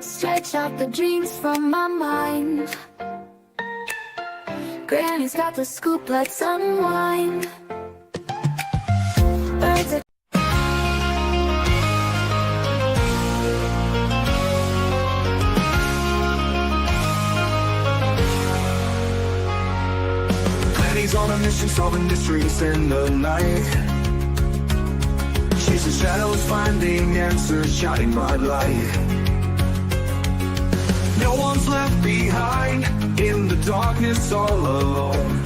Stretch out the dreams from my mind. Granny's got the scoop, let's unwind. Birds are Granny's on a mission, solving mysteries in the night. Chasing shadows, finding answers, shining bright light. No one's left behind in the darkness, all alone.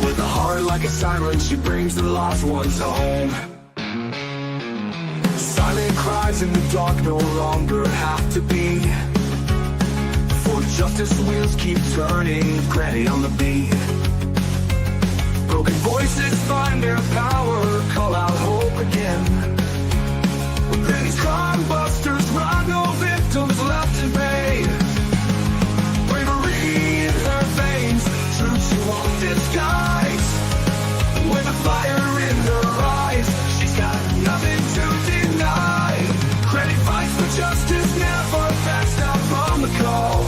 With a heart like a siren, she brings the lost ones home. Silent cries in the dark no longer have to be, for justice wheels keep turning, Granny on the beat. Broken voices find their power, call out hope again. When Granny's crime busters run, no victims left to pay. Bravery in her veins, truth she won't disguise. With a fire in her eyes, she's got nothing to deny. Granny fights for justice, never backs down from the call.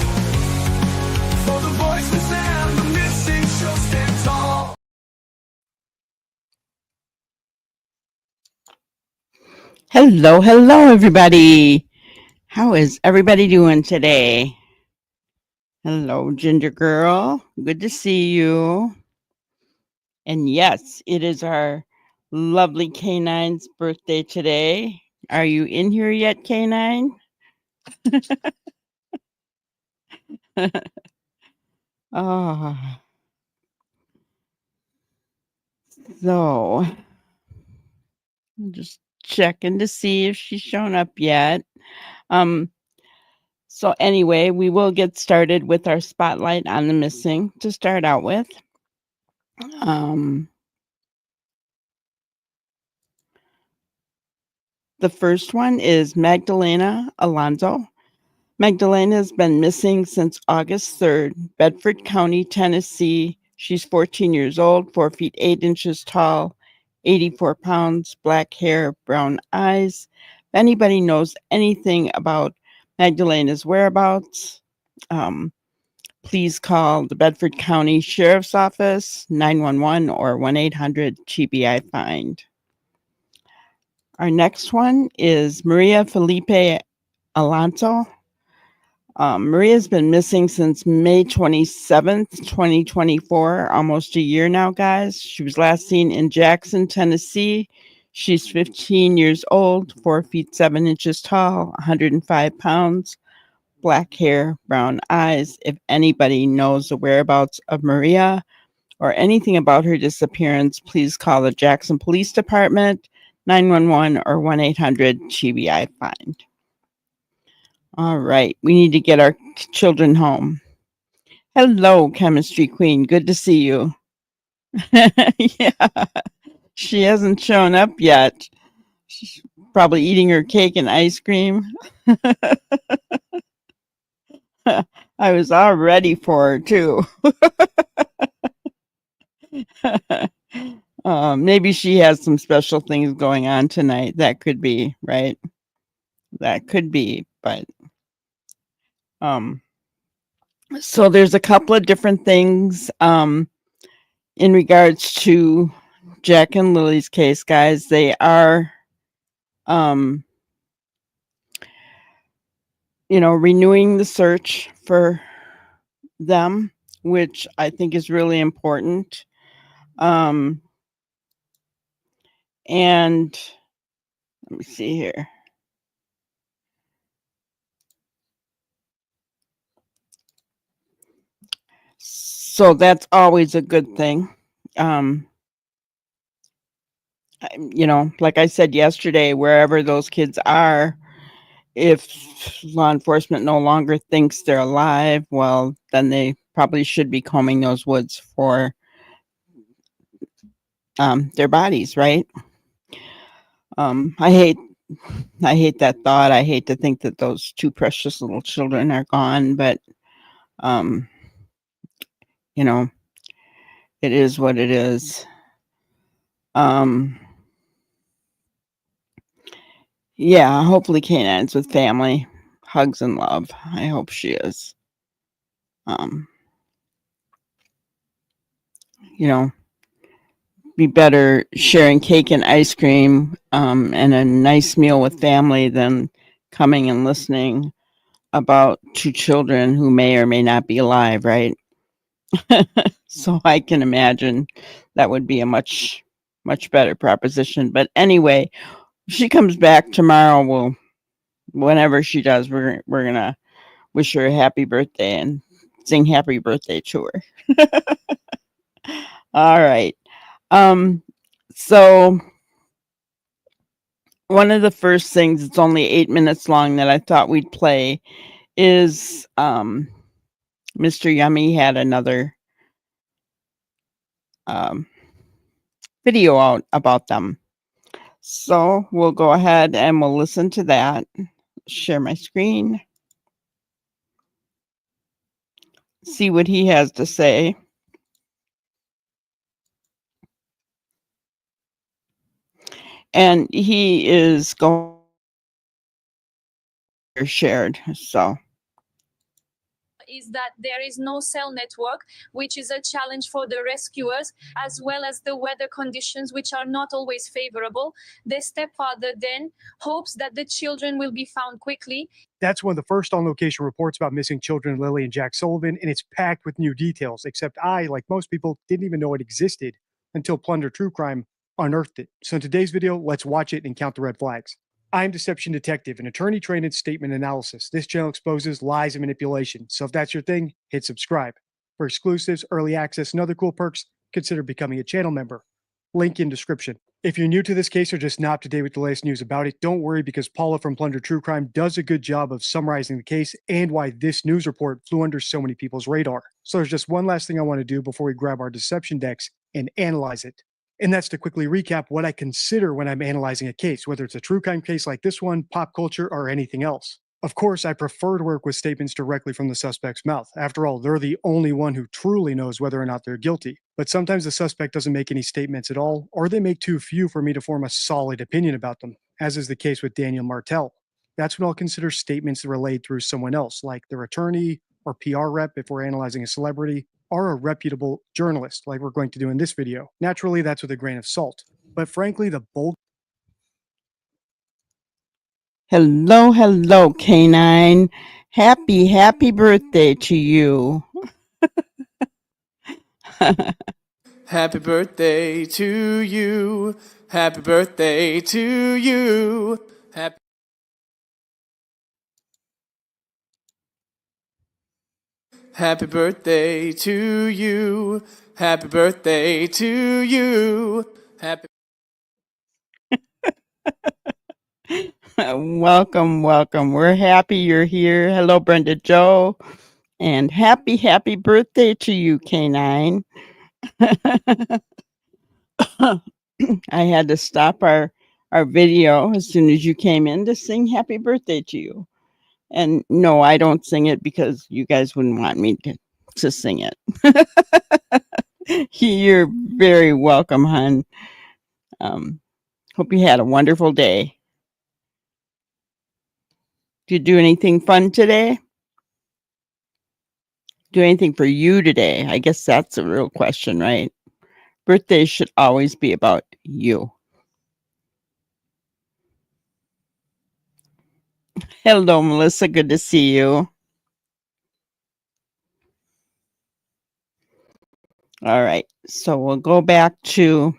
For the voiceless and the missing, she'll stand tall. Hello, everybody. How is everybody doing today? Hello, Ginger Girl. Good to see you. And yes, it is our lovely K9's birthday today. Are you in here yet, K9? Oh, so I'm just checking to see if she's shown up yet. So anyway, we will get started with our spotlight on the missing to start out with. The first one is Magdalena Alonso. Magdalena has been missing since August 3rd, Bedford County, Tennessee. She's 14 years old, 4 feet 8 inches tall, 84 pounds, black hair, brown eyes. If anybody knows anything about Magdalena's whereabouts, please call the Bedford County Sheriff's Office, 911 or 1-800-GBI-FIND. Our next one is Maria Felipe Alonso. Maria's been missing since May 27th, 2024, almost a year now, guys. She was last seen in Jackson, Tennessee. She's 15 years old, 4 feet 7 inches tall, 105 pounds, black hair, brown eyes. If anybody knows the whereabouts of Maria or anything about her disappearance, please call the Jackson Police Department, 911 or 1-800-GBI-FIND. All right, we need to get our children home. Hello, Chemistry Queen. Good to see you. Yeah, she hasn't shown up yet. She's probably eating her cake and ice cream. I was all ready for her, too. Maybe she has some special things going on tonight. That could be, right? That could be, but so there's a couple of different things in regards to Jack and Lily's case, guys. They are renewing the search for them, which I think is really important. And let me see here. So that's always a good thing. Like I said yesterday, wherever those kids are, if law enforcement no longer thinks they're alive, well, then they probably should be combing those woods for their bodies, right? I hate that thought. I hate to think that those two precious little children are gone, but it is what it is. Yeah, hopefully K9's with family. hugs and love. I hope she is. You know, be better sharing cake and ice cream and a nice meal with family than coming and listening about two children who may or may not be alive, right? So I can imagine that would be a much better proposition. But anyway, if she comes back tomorrow, whenever she does, we're gonna wish her a happy birthday and sing happy birthday to her. All right. So one of the first things, it's only 8 minutes long, that I thought we'd play is Mr. Yummy had another video out about them. So we'll go ahead and we'll listen to that. Share my screen. See what he has to say. And he is going shared. So is that there is no cell network, which is a challenge for the rescuers, as well as the weather conditions, which are not always favorable. The stepfather then hopes that the children will be found quickly. That's one of the first on-location reports about missing children, Lilly and Jack Sullivan, and it's packed with new details, except I, like most people, didn't even know it existed until Plunder True Crime unearthed it. So in today's video, let's watch it and count the red flags. I'm Deception Detective, an attorney trained in statement analysis. This channel exposes lies and manipulation. So if that's your thing, hit subscribe. For exclusives, early access, and other cool perks, consider becoming a channel member. Link in description. If you're new to this case or just not up to date with the latest news about it, don't worry, because Paula from Plunder True Crime does a good job of summarizing the case and why this news report flew under so many people's radar. So there's just one last thing I want to do before we grab our deception decks and analyze it. And that's to quickly recap what I consider when I'm analyzing a case, whether it's a true crime case like this one, pop culture, or anything else. Of course, I prefer to work with statements directly from the suspect's mouth. After all, they're the only one who truly knows whether or not they're guilty. But sometimes the suspect doesn't make any statements at all, or they make too few for me to form a solid opinion about them, as is the case with Daniel Martel. That's when I'll consider statements relayed through someone else, like their attorney or PR rep if we're analyzing a celebrity, or a reputable journalist, like we're going to do in this video. Naturally, that's with a grain of salt. But frankly, the bulk... hello, K9. Happy birthday to you. Happy birthday to you. Happy birthday to you. Happy birthday to you. Happy birthday to you. Welcome. We're happy you're here. Hello, Brenda Joe. And happy birthday to you, K9. I had to stop our video as soon as you came in to sing happy birthday to you. And no, I don't sing it because you guys wouldn't want me to sing it. You're very welcome, hon. Hope you had a wonderful day. Did you do anything fun today? Do anything for you today? I guess that's a real question, right? Birthdays should always be about you. Hello, Melissa. Good to see you. All right. So we'll go back to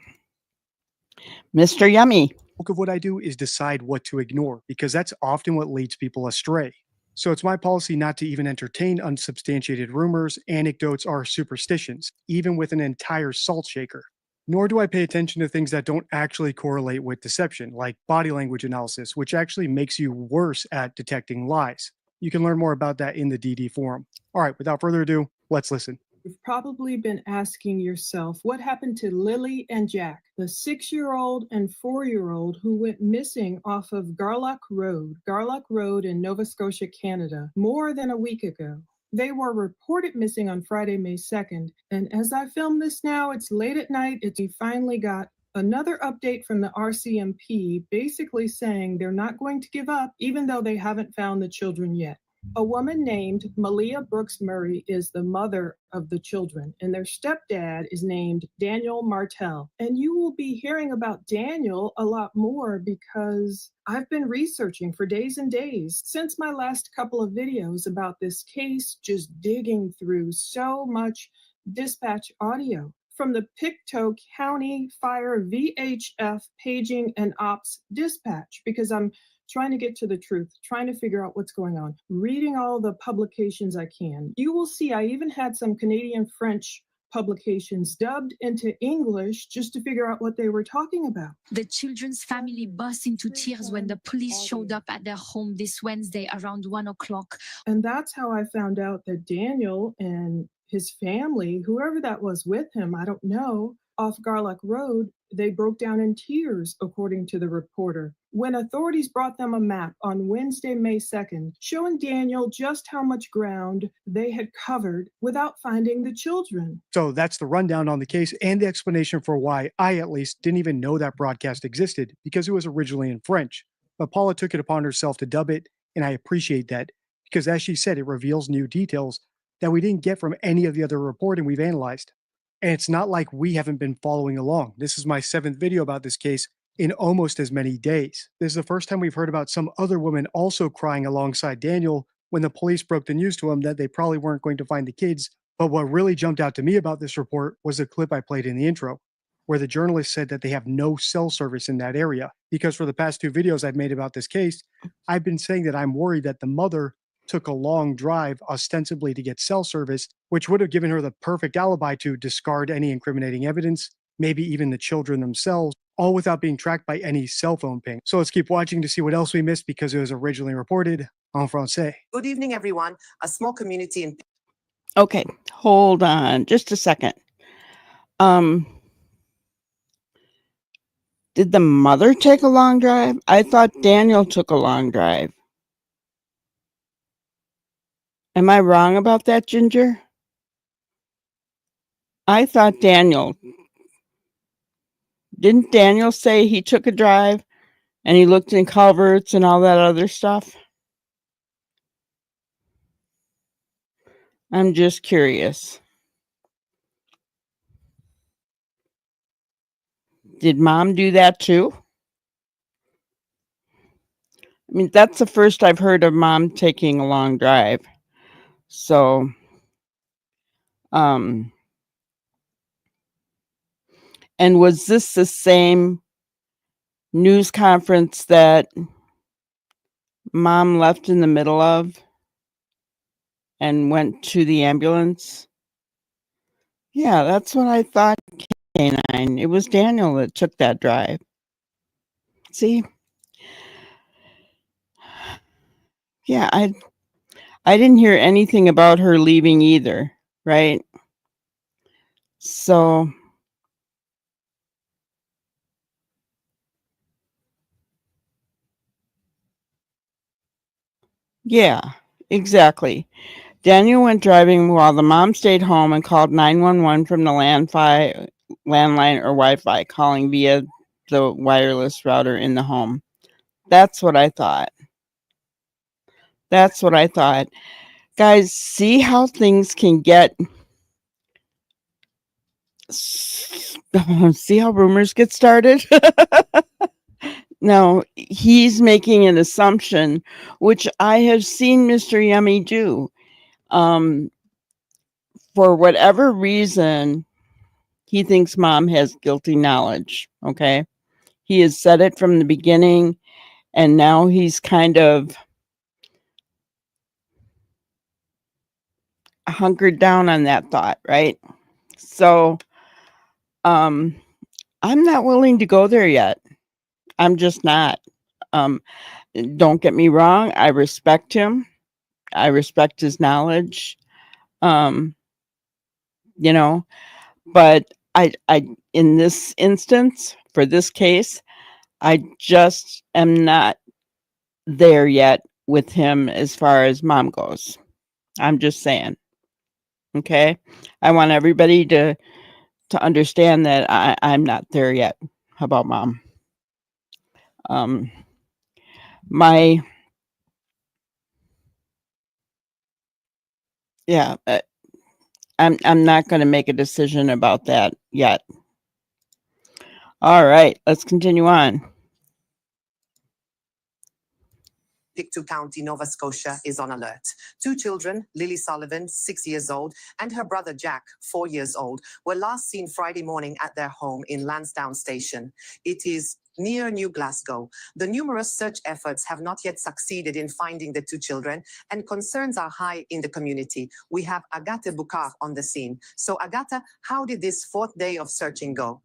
Mr. Yummy. Of what I do is decide what to ignore, because that's often what leads people astray. So it's my policy not to even entertain unsubstantiated rumors, anecdotes, or superstitions, even with an entire salt shaker. Nor do I pay attention to things that don't actually correlate with deception, like body language analysis, which actually makes you worse at detecting lies. You can learn more about that in the DD forum. All right, without further ado, let's listen. You've probably been asking yourself, what happened to Lilly and Jack, the 6-year-old and 4-year-old who went missing off of Garlock Road in Nova Scotia, Canada, more than a week ago? They were reported missing on Friday, May 2nd, and as I film this now, it's late at night. We finally got Another update from the RCMP basically saying they're not going to give up even though they haven't found the children yet. A woman named Malia Brooks Murray is the mother of the children, and their stepdad is named Daniel Martell. And you will be hearing about Daniel a lot more because I've been researching for days and days since my last couple of videos about this case, just digging through so much dispatch audio from the Pictou County Fire VHF paging and ops dispatch because I'm trying to get to the truth, trying to figure out what's going on, reading all the publications I can. You will see I even had some Canadian French publications dubbed into English just to figure out what they were talking about. The children's family burst into tears when the police showed up at their home this Wednesday around 1 o'clock. And that's how I found out that Daniel and his family, whoever that was with him, I don't know, off Garlock Road, they broke down in tears, according to the reporter, when authorities brought them a map on Wednesday, May 2nd, showing Daniel just how much ground they had covered without finding the children. So that's the rundown on the case and the explanation for why I, at least, didn't even know that broadcast existed because it was originally in French. But Paula took it upon herself to dub it, and I appreciate that because, as she said, it reveals new details that we didn't get from any of the other reporting we've analyzed. And it's not like we haven't been following along. This is my 7th video about this case in almost as many days. This is the first time we've heard about some other woman also crying alongside Daniel when the police broke the news to him that they probably weren't going to find the kids. But what really jumped out to me about this report was a clip I played in the intro, where the journalist said that they have no cell service in that area. Because for the past 2 videos I've made about this case, I've been saying that I'm worried that the mother took a long drive ostensibly to get cell service, which would have given her the perfect alibi to discard any incriminating evidence, maybe even the children themselves, all without being tracked by any cell phone ping. So let's keep watching to see what else we missed because it was originally reported en français. Good evening, everyone. A small community in Okay, hold on just a second. Did the mother take a long drive? I thought Daniel took a long drive. Am I wrong about that, Ginger? I thought Daniel. Didn't Daniel say he took a drive and he looked in culverts and all that other stuff? I'm just curious. Did Mom do that too? I mean, that's the first I've heard of Mom taking a long drive. So, and was this the same news conference that Mom left in the middle of and went to the ambulance? Yeah, that's what I thought, K9. It was Daniel that took that drive. See? Yeah, I didn't hear anything about her leaving either, right? So yeah, exactly. Daniel went driving while the mom stayed home and called 911 from the landline or Wi-Fi, calling via the wireless router in the home. That's what I thought. That's what I thought. Guys, see how things can get... See how rumors get started? No, he's making an assumption, which I have seen Mr. Yummy do. For whatever reason, he thinks Mom has guilty knowledge, okay? He has said it from the beginning, and now he's kind of hunkered down on that thought, right? So, I'm not willing to go there yet. I'm just not. Don't get me wrong. I respect him. I respect his knowledge. You know, but I in this instance, for this case, I just am not there yet with him as far as Mom goes. I'm just saying. Okay? I want everybody to understand that I'm not there yet. How about Mom? My yeah, I'm not going to make a decision about that yet. All right, let's continue on. Pictou County, Nova Scotia, is on alert. Two children, Lilly Sullivan, 6 years old, and her brother Jack, 4 years old, were last seen Friday morning at their home in Lansdowne Station. It is near New Glasgow. The numerous search efforts have not yet succeeded in finding the two children, and concerns are high in the community. We have Agatha Bukar on the scene. So, Agatha, how did this fourth day of searching go?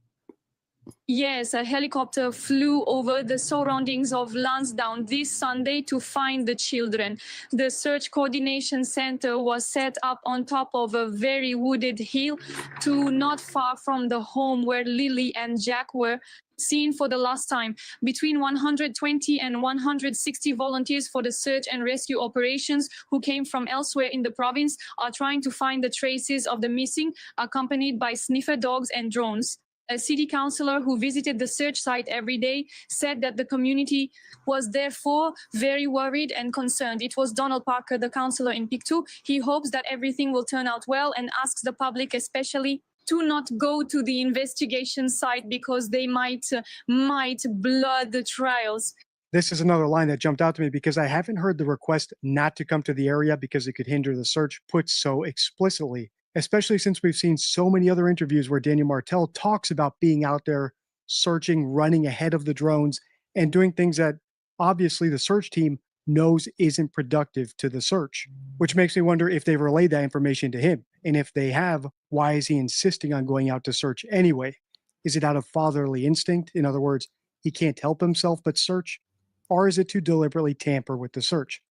Yes, a helicopter flew over the surroundings of Lansdowne this Sunday to find the children. The search coordination center was set up on top of a very wooded hill not far from the home where Lilly and Jack were seen for the last time. Between 120 and 160 volunteers for the search and rescue operations who came from elsewhere in the province are trying to find the traces of the missing, accompanied by sniffer dogs and drones. A city councillor who visited the search site every day said that the community was therefore very worried and concerned. It was Donald Parker, the councillor in Pictou. He hopes that everything will turn out well and asks the public especially to not go to the investigation site because they might blood the trials. This is another line that jumped out to me because I haven't heard the request not to come to the area because it could hinder the search put so explicitly, especially since we've seen so many other interviews where Daniel Martel talks about being out there searching, running ahead of the drones, and doing things that obviously the search team knows isn't productive to the search, which makes me wonder if they've relayed that information to him. And if they have, why is he insisting on going out to search anyway? Is it out of fatherly instinct? In other words, he can't help himself but search? Or is it to deliberately tamper with the search?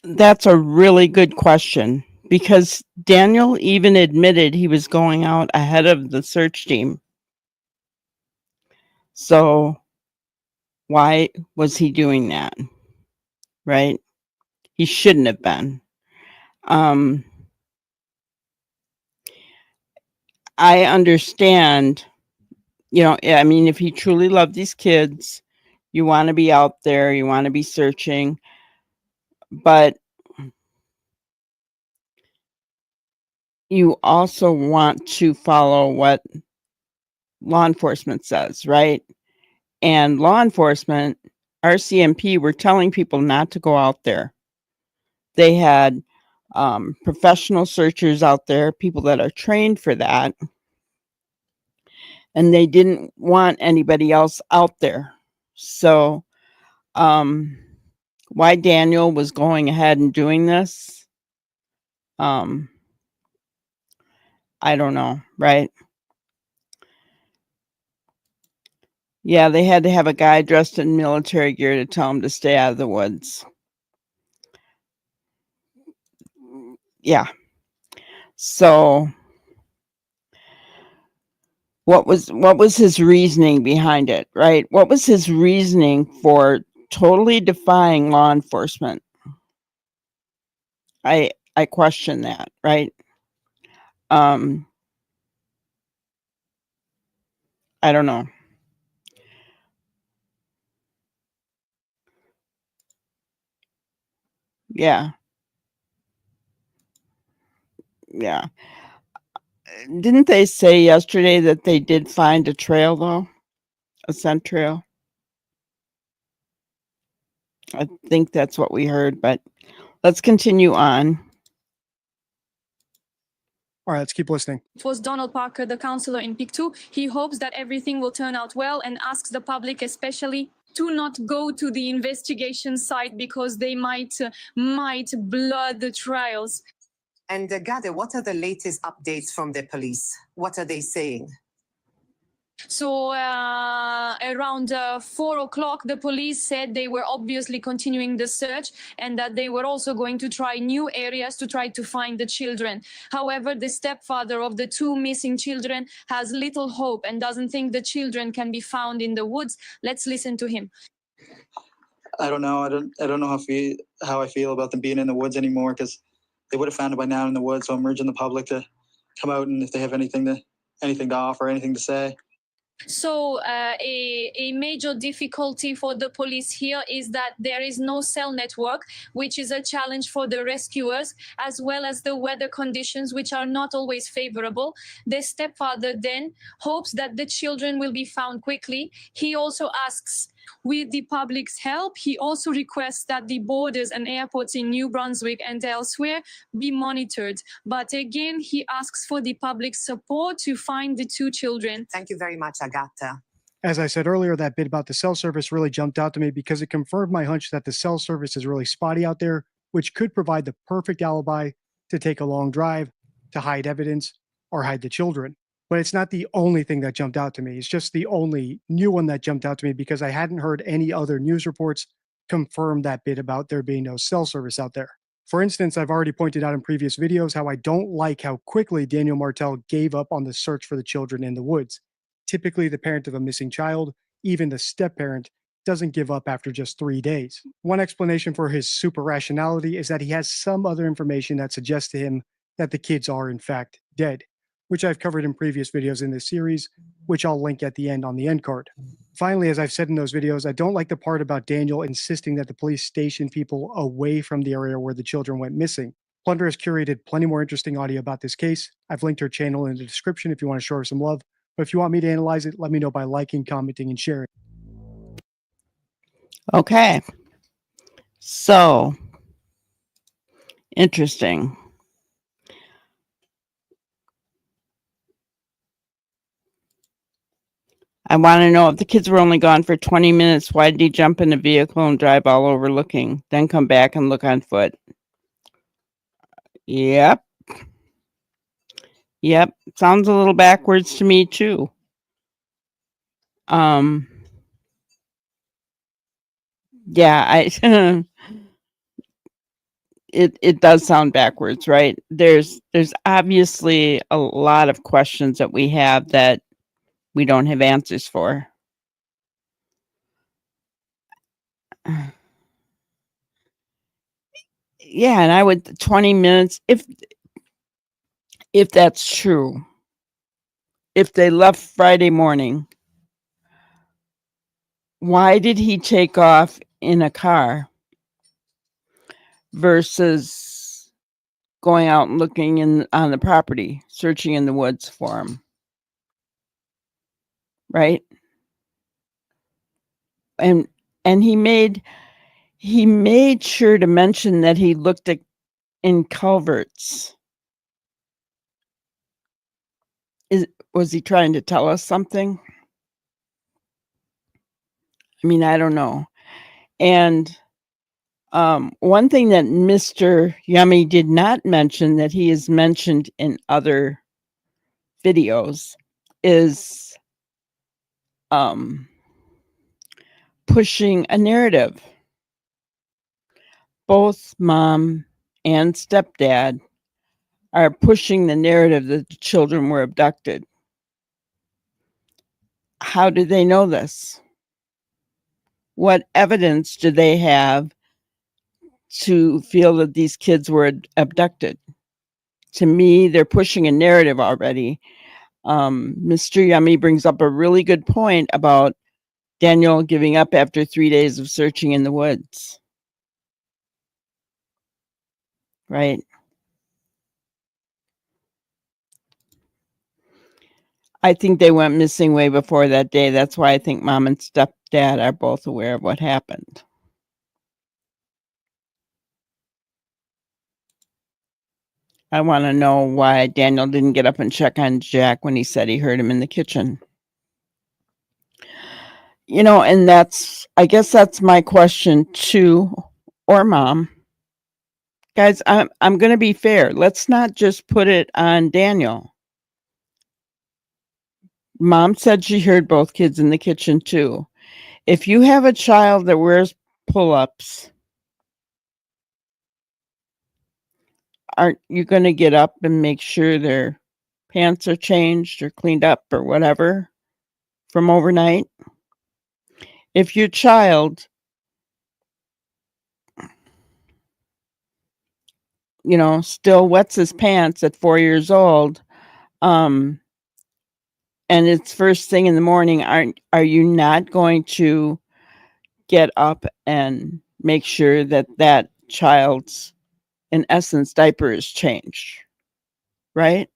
That's a really good question because Daniel even admitted he was going out ahead of the search team. So why was he doing that? Right? He shouldn't have been. I understand, I mean, if he truly loved these kids, you want to be out there, you want to be searching, but you also want to follow what law enforcement says, right? And law enforcement, RCMP, were telling people not to go out there. They had professional searchers out there, people that are trained for that, and they didn't want anybody else out there. So why Daniel was going ahead and doing this, I don't know, right? Yeah, they had to have a guy dressed in military gear to tell him to stay out of the woods. Yeah. So what was his reasoning behind it, right? What was his reasoning for totally defying law enforcement? I question that, right? I don't know. Yeah. Yeah. Didn't they say yesterday that they did find a trail, though? A scent trail? I think that's what we heard, but let's continue on. All right, let's keep listening. It was Donald Parker, the councillor in Pictou. He hopes that everything will turn out well and asks the public especially to not go to the investigation site because they might blood the trials. And Gade, what are the latest updates from the police? What are they saying? So around 4 o'clock, the police said they were obviously continuing the search and that they were also going to try new areas to try to find the children. However, the stepfather of the two missing children has little hope and doesn't think the children can be found in the woods. Let's listen to him. I don't know. I don't know how I feel about them being in the woods anymore because they would have found it by now in the woods. So I'm urging the public to come out and if they have anything to offer, anything to say. So a major difficulty for the police here is that there is no cell network, which is a challenge for the rescuers, as well as the weather conditions, which are not always favorable. The stepfather then hopes that the children will be found quickly. He also asks, with the public's help, he also requests that the borders and airports in New Brunswick and elsewhere be monitored. But again, he asks for the public's support to find the two children. Thank you very much, Agatha. As I said earlier, that bit about the cell service really jumped out to me because it confirmed my hunch that the cell service is really spotty out there, which could provide the perfect alibi to take a long drive, to hide evidence, or hide the children. But it's not the only thing that jumped out to me. It's just the only new one that jumped out to me because I hadn't heard any other news reports confirm that bit about there being no cell service out there. For instance, I've already pointed out in previous videos how I don't like how quickly Daniel Martel gave up on the search for the children in the woods. Typically, the parent of a missing child, even the step-parent, doesn't give up after just 3 days. One explanation for his super rationality is that he has some other information that suggests to him that the kids are in fact dead, which I've covered in previous videos in this series, which I'll link at the end on the end card. Finally, as I've said in those videos, I don't like the part about Daniel insisting that the police station people away from the area where the children went missing. Plunder has curated plenty more interesting audio about this case. I've linked her channel in the description if you want to show her some love. But if you want me to analyze it, let me know by liking, commenting, and sharing. Okay. So, interesting. I want to know if the kids were only gone for 20 minutes, why did he jump in a vehicle and drive all over looking, then come back and look on foot? Yep. Yep. Sounds a little backwards to me too. Yeah, it does sound backwards, right? There's obviously a lot of questions that we have that we don't have answers for. Yeah, and I would 20 minutes if that's true. If they left Friday morning, why did he take off in a car versus going out and looking on the property, searching in the woods for him? Right? And he made sure to mention that he looked in culverts. Was he trying to tell us something? I mean, I don't know. And one thing that Mr. Yummy did not mention that he has mentioned in other videos is pushing a narrative. Both mom and stepdad are pushing the narrative that the children were abducted. How do they know this? What evidence do they have to feel that these kids were abducted? To me, they're pushing a narrative already. Mr. Yummy brings up a really good point about Daniel giving up after 3 days of searching in the woods. Right? I think they went missing way before that day. That's why I think mom and stepdad are both aware of what happened. I want to know why Daniel didn't get up and check on Jack when he said he heard him in the kitchen. You know, and I guess that's my question to or mom. Guys, I'm going to be fair. Let's not just put it on Daniel. Mom said she heard both kids in the kitchen too. If you have a child that wears pull-ups, aren't you going to get up and make sure their pants are changed or cleaned up or whatever from overnight? If your child, still wets his pants at 4 years old, and and it's first thing in the morning, are you not going to get up and make sure that that child's, in essence, diaper is changed, right?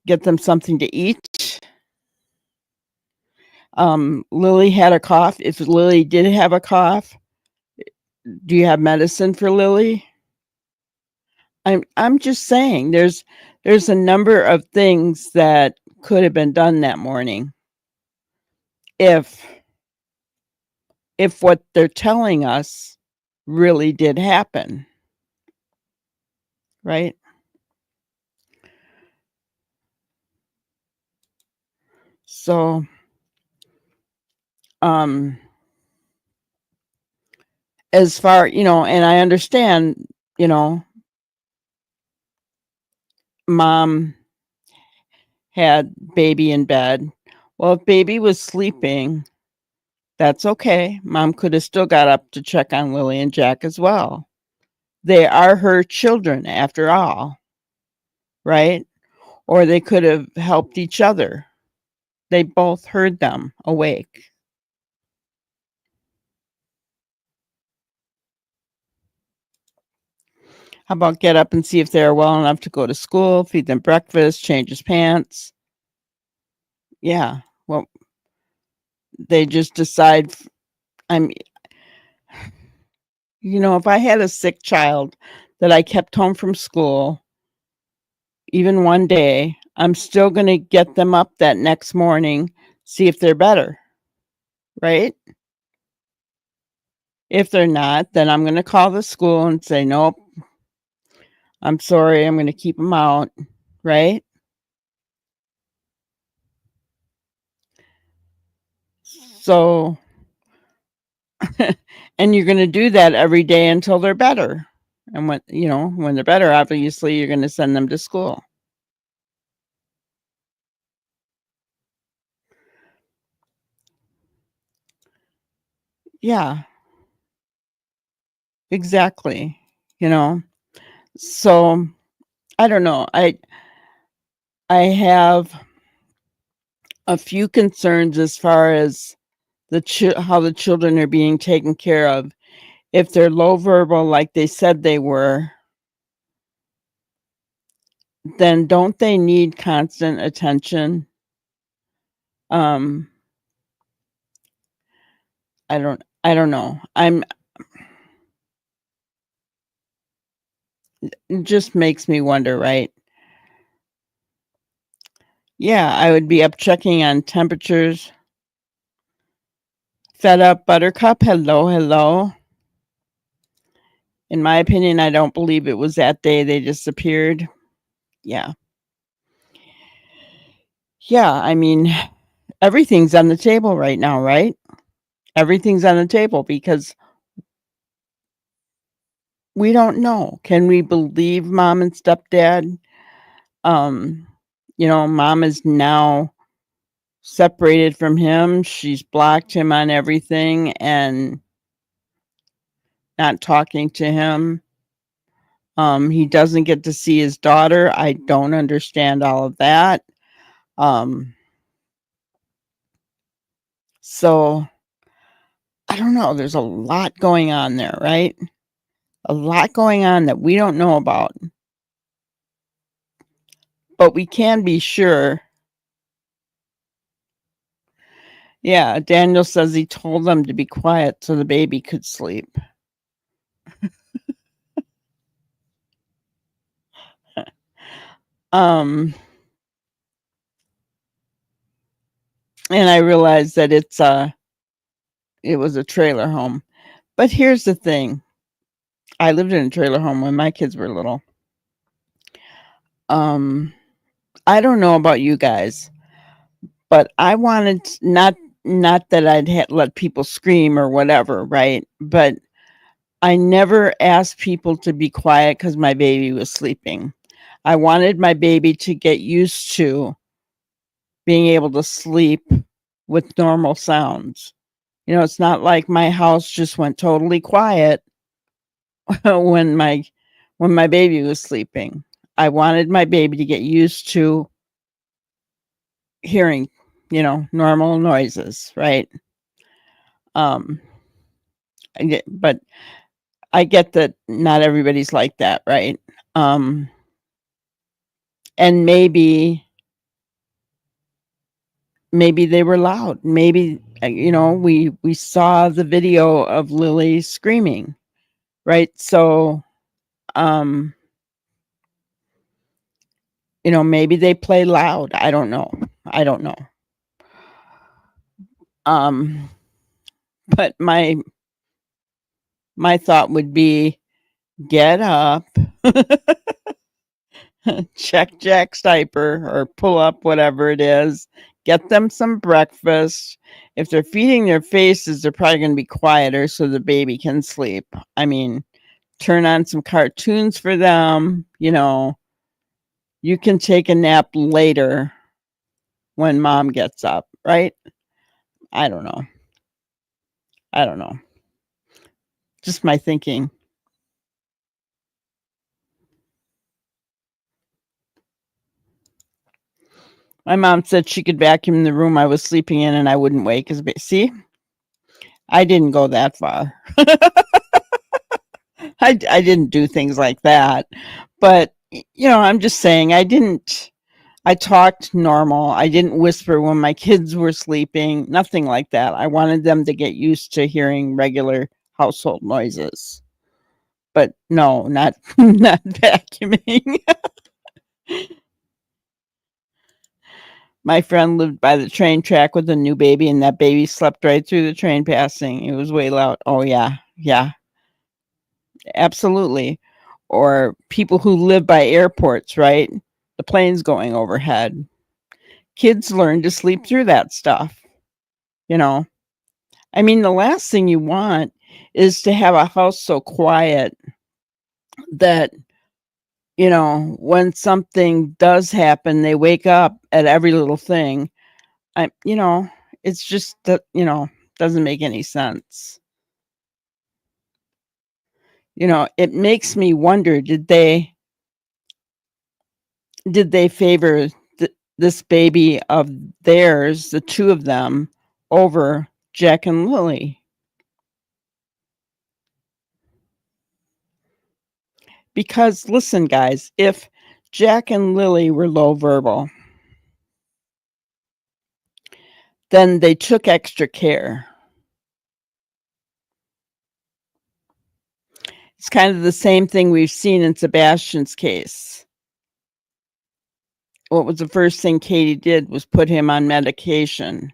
Get them something to eat. Lily had a cough. If Lily did have a cough, do you have medicine for Lily? I'm just saying there's a number of things that could have been done that morning if what they're telling us really did happen, right? So as far, and I understand, mom had baby in bed. Well, if baby was sleeping, that's okay. Mom could have still got up to check on Lily and Jack as well. They are her children after all, right? Or they could have helped each other. They both heard them awake. How about get up and see if they're well enough to go to school, feed them breakfast, change his pants? Yeah, well, they just decide. If I had a sick child that I kept home from school, even one day, I'm still going to get them up that next morning, see if they're better, right? If they're not, then I'm going to call the school and say, nope, I'm sorry, I'm going to keep them out, right? So, and you're going to do that every day until they're better. And when they're better, obviously, you're going to send them to school. Yeah, exactly. So I don't know. I have a few concerns as far as how the children are being taken care of. If they're low verbal like they said they were, then don't they need constant attention? I don't know. It just makes me wonder, right? Yeah, I would be up checking on temperatures. Fed up Buttercup, hello. In my opinion, I don't believe it was that day they disappeared. Yeah. Yeah, I mean, everything's on the table right now, right? Everything's on the table because we don't know. Can we believe mom and stepdad? Mom is now separated from him. She's blocked him on everything and not talking to him. He doesn't get to see his daughter. I don't understand all of that. So I don't know. There's a lot going on there, right? A lot going on that we don't know about. But we can be sure. Yeah, Daniel says he told them to be quiet so the baby could sleep. And I realized that it was a trailer home. But here's the thing. I lived in a trailer home when my kids were little. I don't know about you guys, but I wanted not that I'd let people scream or whatever, right? But I never asked people to be quiet because my baby was sleeping. I wanted my baby to get used to being able to sleep with normal sounds. It's not like my house just went totally quiet when my baby was sleeping. I wanted my baby to get used to hearing, normal noises, right? But I get that not everybody's like that, right? And maybe they were loud. Maybe we saw the video of Lily screaming, right? So maybe they play loud. I don't know. But my thought would be, get up, check Jack's diaper or pull up whatever it is, get them some breakfast. If they're feeding their faces, they're probably going to be quieter so the baby can sleep. I mean, turn on some cartoons for them. You can take a nap later when mom gets up, right? I don't know. Just my thinking. My mom said she could vacuum the room I was sleeping in and I wouldn't wake. See, I didn't go that far. I didn't do things like that. But, I'm just saying I talked normal. I didn't whisper when my kids were sleeping, nothing like that. I wanted them to get used to hearing regular household noises. But no, not vacuuming. My friend lived by the train track with a new baby, and that baby slept right through the train passing. It was way loud. Oh, yeah, absolutely. Or people who live by airports, right? The planes going overhead. Kids learn to sleep through that stuff. I mean, the last thing you want is to have a house so quiet that, when something does happen, they wake up at every little thing. It's just that, doesn't make any sense. It makes me wonder, did they favor this baby of theirs, the two of them, over Jack and Lily? Because listen, guys, if Jack and Lily were low verbal, then they took extra care. It's kind of the same thing we've seen in Sebastian's case. What was the first thing Katie did was put him on medication,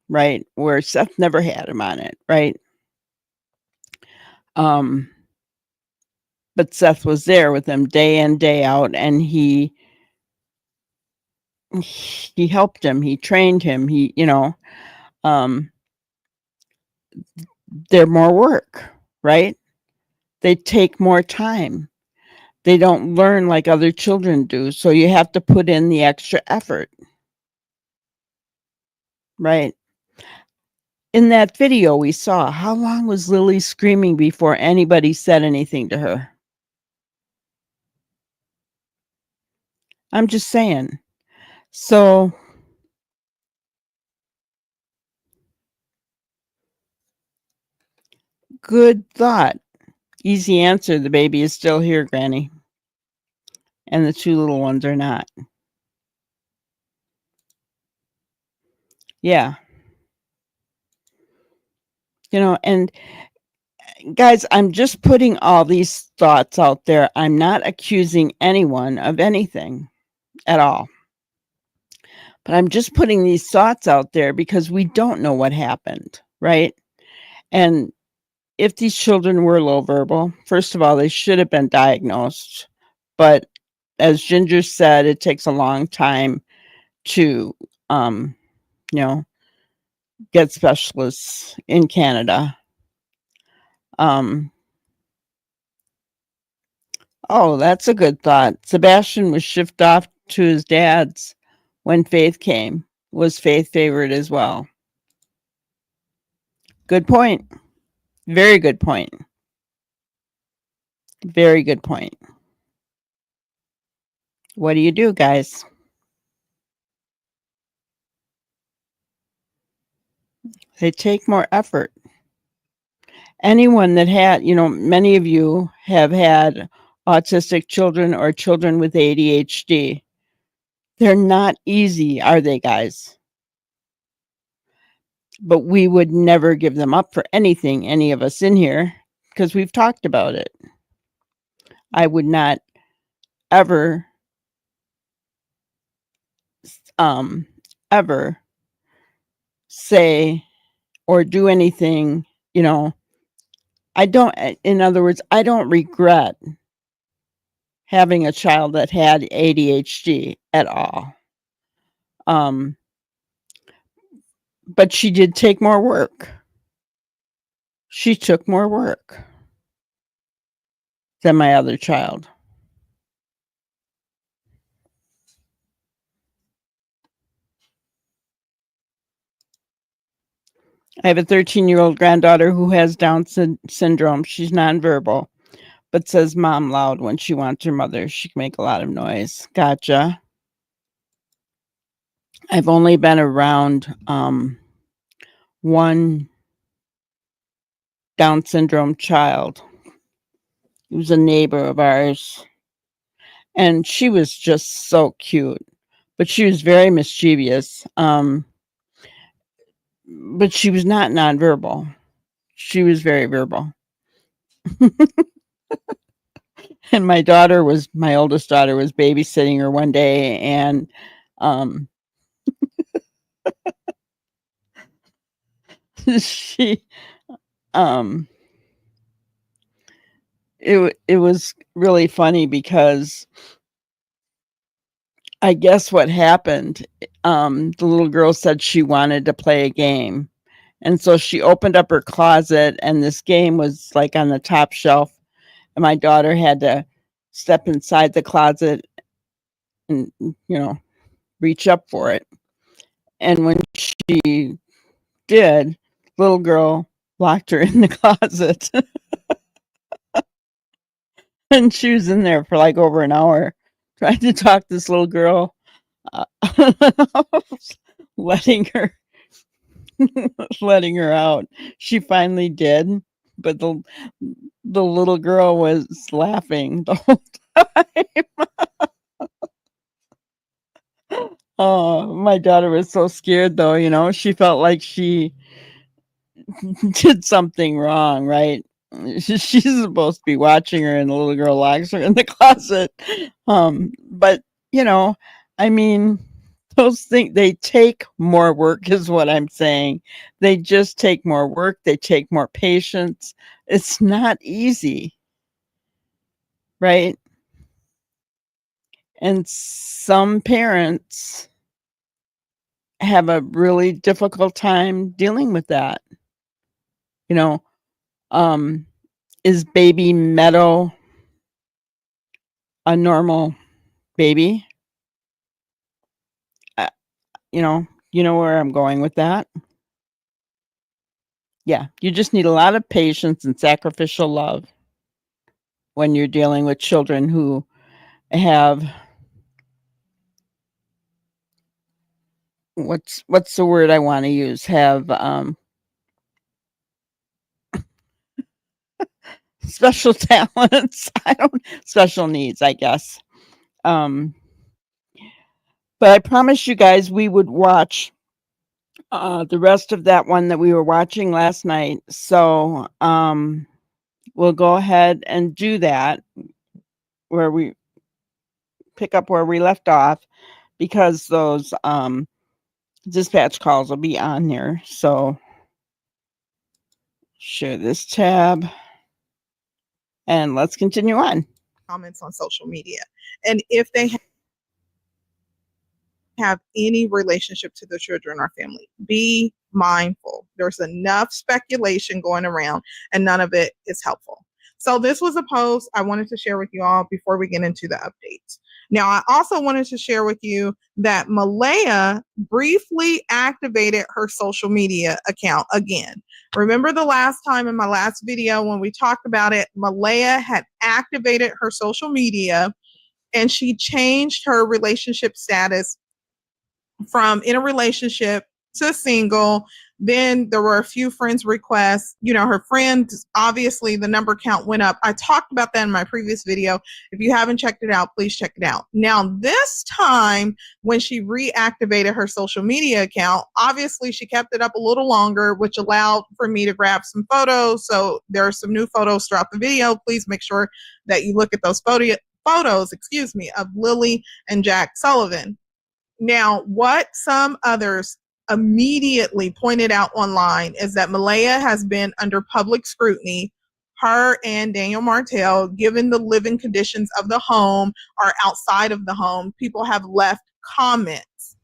right? Where Seth never had him on it, right? But Seth was there with him day in, day out, and he helped him. He trained him. They're more work, right? They take more time. They don't learn like other children do. So you have to put in the extra effort, right? In that video we saw, how long was Lily screaming before anybody said anything to her? I'm just saying. So good thought. Easy answer. The baby is still here, Granny. And the two little ones are not. Yeah. And guys, I'm just putting all these thoughts out there. I'm not accusing anyone of anything at all. But I'm just putting these thoughts out there because we don't know what happened, right? And if these children were low verbal, first of all, they should have been diagnosed. But as Ginger said, it takes a long time to, get specialists in Canada. Oh, that's a good thought. Sebastian was shipped off to his dad's when Faith came. Was Faith favored as well? Good point. Very good point. Very good point. What do you do, guys? They take more effort. Anyone that had, many of you have had autistic children or children with ADHD. They're not easy, are they, guys? But we would never give them up for anything, any of us in here, because we've talked about it. I would not ever, ever say or do anything, in other words, I don't regret having a child that had ADHD at all. But she did take more work. She took more work than my other child. I have a 13-year-old granddaughter who has Down syndrome. She's nonverbal, but says mom loud when she wants her mother. She can make a lot of noise. Gotcha. I've only been around one Down syndrome child. He was a neighbor of ours. And she was just so cute. But she was very mischievous. But she was not nonverbal. She was very verbal. And my oldest daughter was babysitting her one day, and she it was really funny because I guess what happened, the little girl said she wanted to play a game. And so she opened up her closet, and this game was like on the top shelf. And my daughter had to step inside the closet and, reach up for it. And when she did, little girl locked her in the closet. And she was in there for like over an hour trying to talk this little girl, letting her out. She finally did, but the little girl was laughing the whole time. Oh, my daughter was so scared though, she felt like she did something wrong, right? She's supposed to be watching her, and the little girl locks her in the closet. But I mean, those things, they take more work is what I'm saying. They just take more work. They take more patience. It's not easy, right? And some parents have a really difficult time dealing with that. Is baby Meadow a normal baby? You know where I'm going with that. Yeah, you just need a lot of patience and sacrificial love when you're dealing with children who have, what's the word I want to use? Have special talents. Special needs, I guess. But I promised you guys we would watch the rest of that one that we were watching last night. So we'll go ahead and do that, where we pick up where we left off, because those dispatch calls will be on there. So share this tab and let's continue on. Comments on social media, and if they have any relationship to the children or family, be mindful. There's enough speculation going around, and none of it is helpful. So this was a post I wanted to share with you all before we get into the updates. Now, I also wanted to share with you that Malaya briefly activated her social media account again. Remember the last time in my last video when we talked about it, Malaya had activated her social media and she changed her relationship status from in a relationship to single, Then there were a few friends requests. You know, her friends, obviously the number count went up. I talked about that in my previous video. If you haven't checked it out, please check it out. Now, this time when she reactivated her social media account, obviously she kept it up a little longer, which allowed for me to grab some photos. So there are some new photos throughout the video. Please make sure that you look at those photos, of Lilly and Jack Sullivan. Now, what some others immediately pointed out online is that Malaya has been under public scrutiny. Her and Daniel Martell, given the living conditions of the home or outside of the home, people have left comments.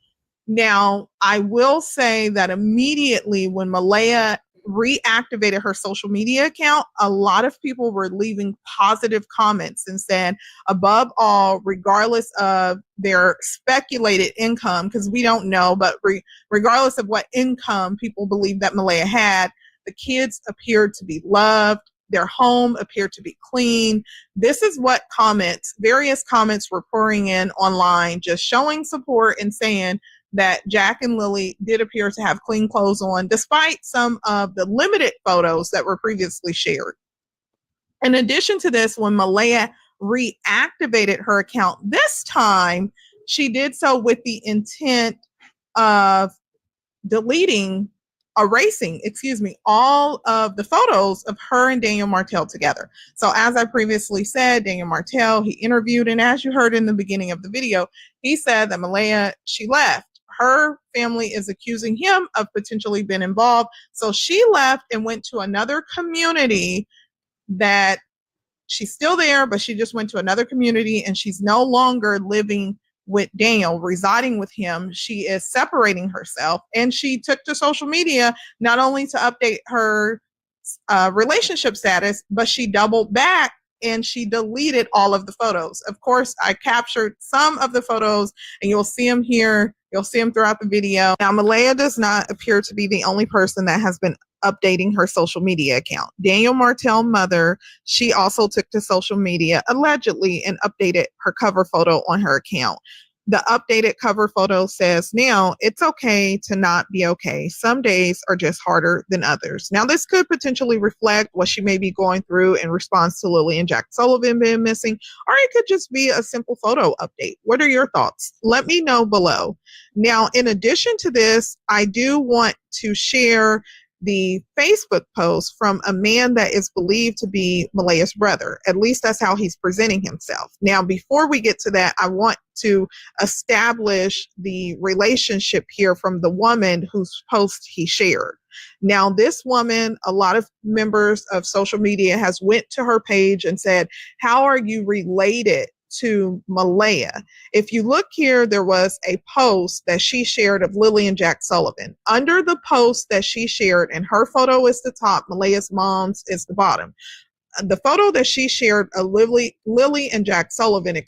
Now, I will say that immediately when Malaya reactivated her social media account, a lot of people were leaving positive comments and said, above all, regardless of their speculated income, because we don't know, but regardless of what income people believe that Malaya had, the kids appeared to be loved. Their home appeared to be clean. This is what various comments were pouring in online, just showing support and saying that Jack and Lilly did appear to have clean clothes on, despite some of the limited photos that were previously shared. In addition to this, when Malaya reactivated her account this time, she did so with the intent of erasing all of the photos of her and Daniel Martell together. So as I previously said, Daniel Martell, he interviewed, and as you heard in the beginning of the video, he said that Malaya, she left. Her family is accusing him of potentially being involved. So she left and went to another community that she's still there, but she just went to another community and she's no longer living with Daniel, residing with him. She is separating herself, and she took to social media not only to update her relationship status, but she doubled back and she deleted all of the photos. Of course, I captured some of the photos and you'll see them here. You'll see them throughout the video. Now, Malaya does not appear to be the only person that has been updating her social media account. Daniel Martell's mother, she also took to social media allegedly and updated her cover photo on her account. The updated cover photo says, now it's okay to not be okay. Some days are just harder than others. Now, this could potentially reflect what she may be going through in response to Lilly and Jack Sullivan being missing, or it could just be a simple photo update. What are your thoughts? Let me know below. Now, in addition to this, I do want to share the Facebook post from a man that is believed to be Malaya's brother. At least that's how he's presenting himself. Now, before we get to that, I want to establish the relationship here from the woman whose post he shared. Now, this woman, a lot of members of social media has went to her page and said, how are you related to Malaya? If you look here, there was a post that she shared of Lilly and Jack Sullivan. Under the post that she shared, and her photo is the top, Malaya's mom's is the bottom. The photo that she shared of Lilly and Jack Sullivan,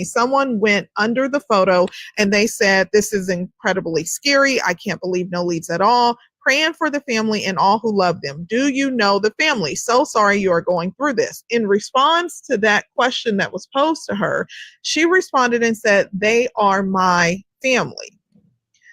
someone went under the photo and they said, this is incredibly scary. I can't believe no leads at all. Praying for the family and all who love them. Do you know the family? So sorry you are going through this. In response to that question that was posed to her, she responded and said, they are my family.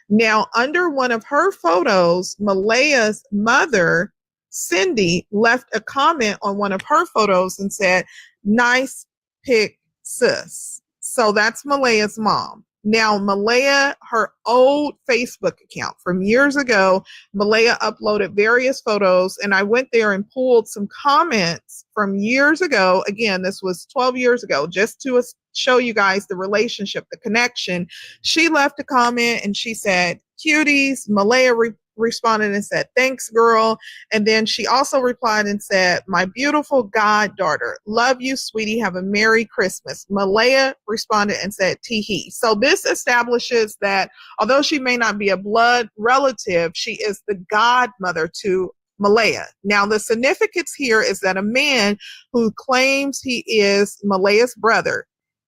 Now, under one of her photos, Malaya's mother, Cindy, left a comment on one of her photos and said, nice pic, sis. So that's Malaya's mom. Now, Malaya, her old Facebook account from years ago, Malaya uploaded various photos, and I went there and pulled some comments from years ago. Again, this was 12 years ago, just to show you guys the relationship, the connection. She left a comment and she said, cuties. Malaya responded and said, thanks, girl. And then she also replied and said, my beautiful goddaughter, love you, sweetie, have a Merry Christmas. Malaya responded and said, tee-hee. So this establishes that although she may not be a blood relative, she is the godmother to Malaya. Now, the significance here is that a man who claims he is Malaya's brother,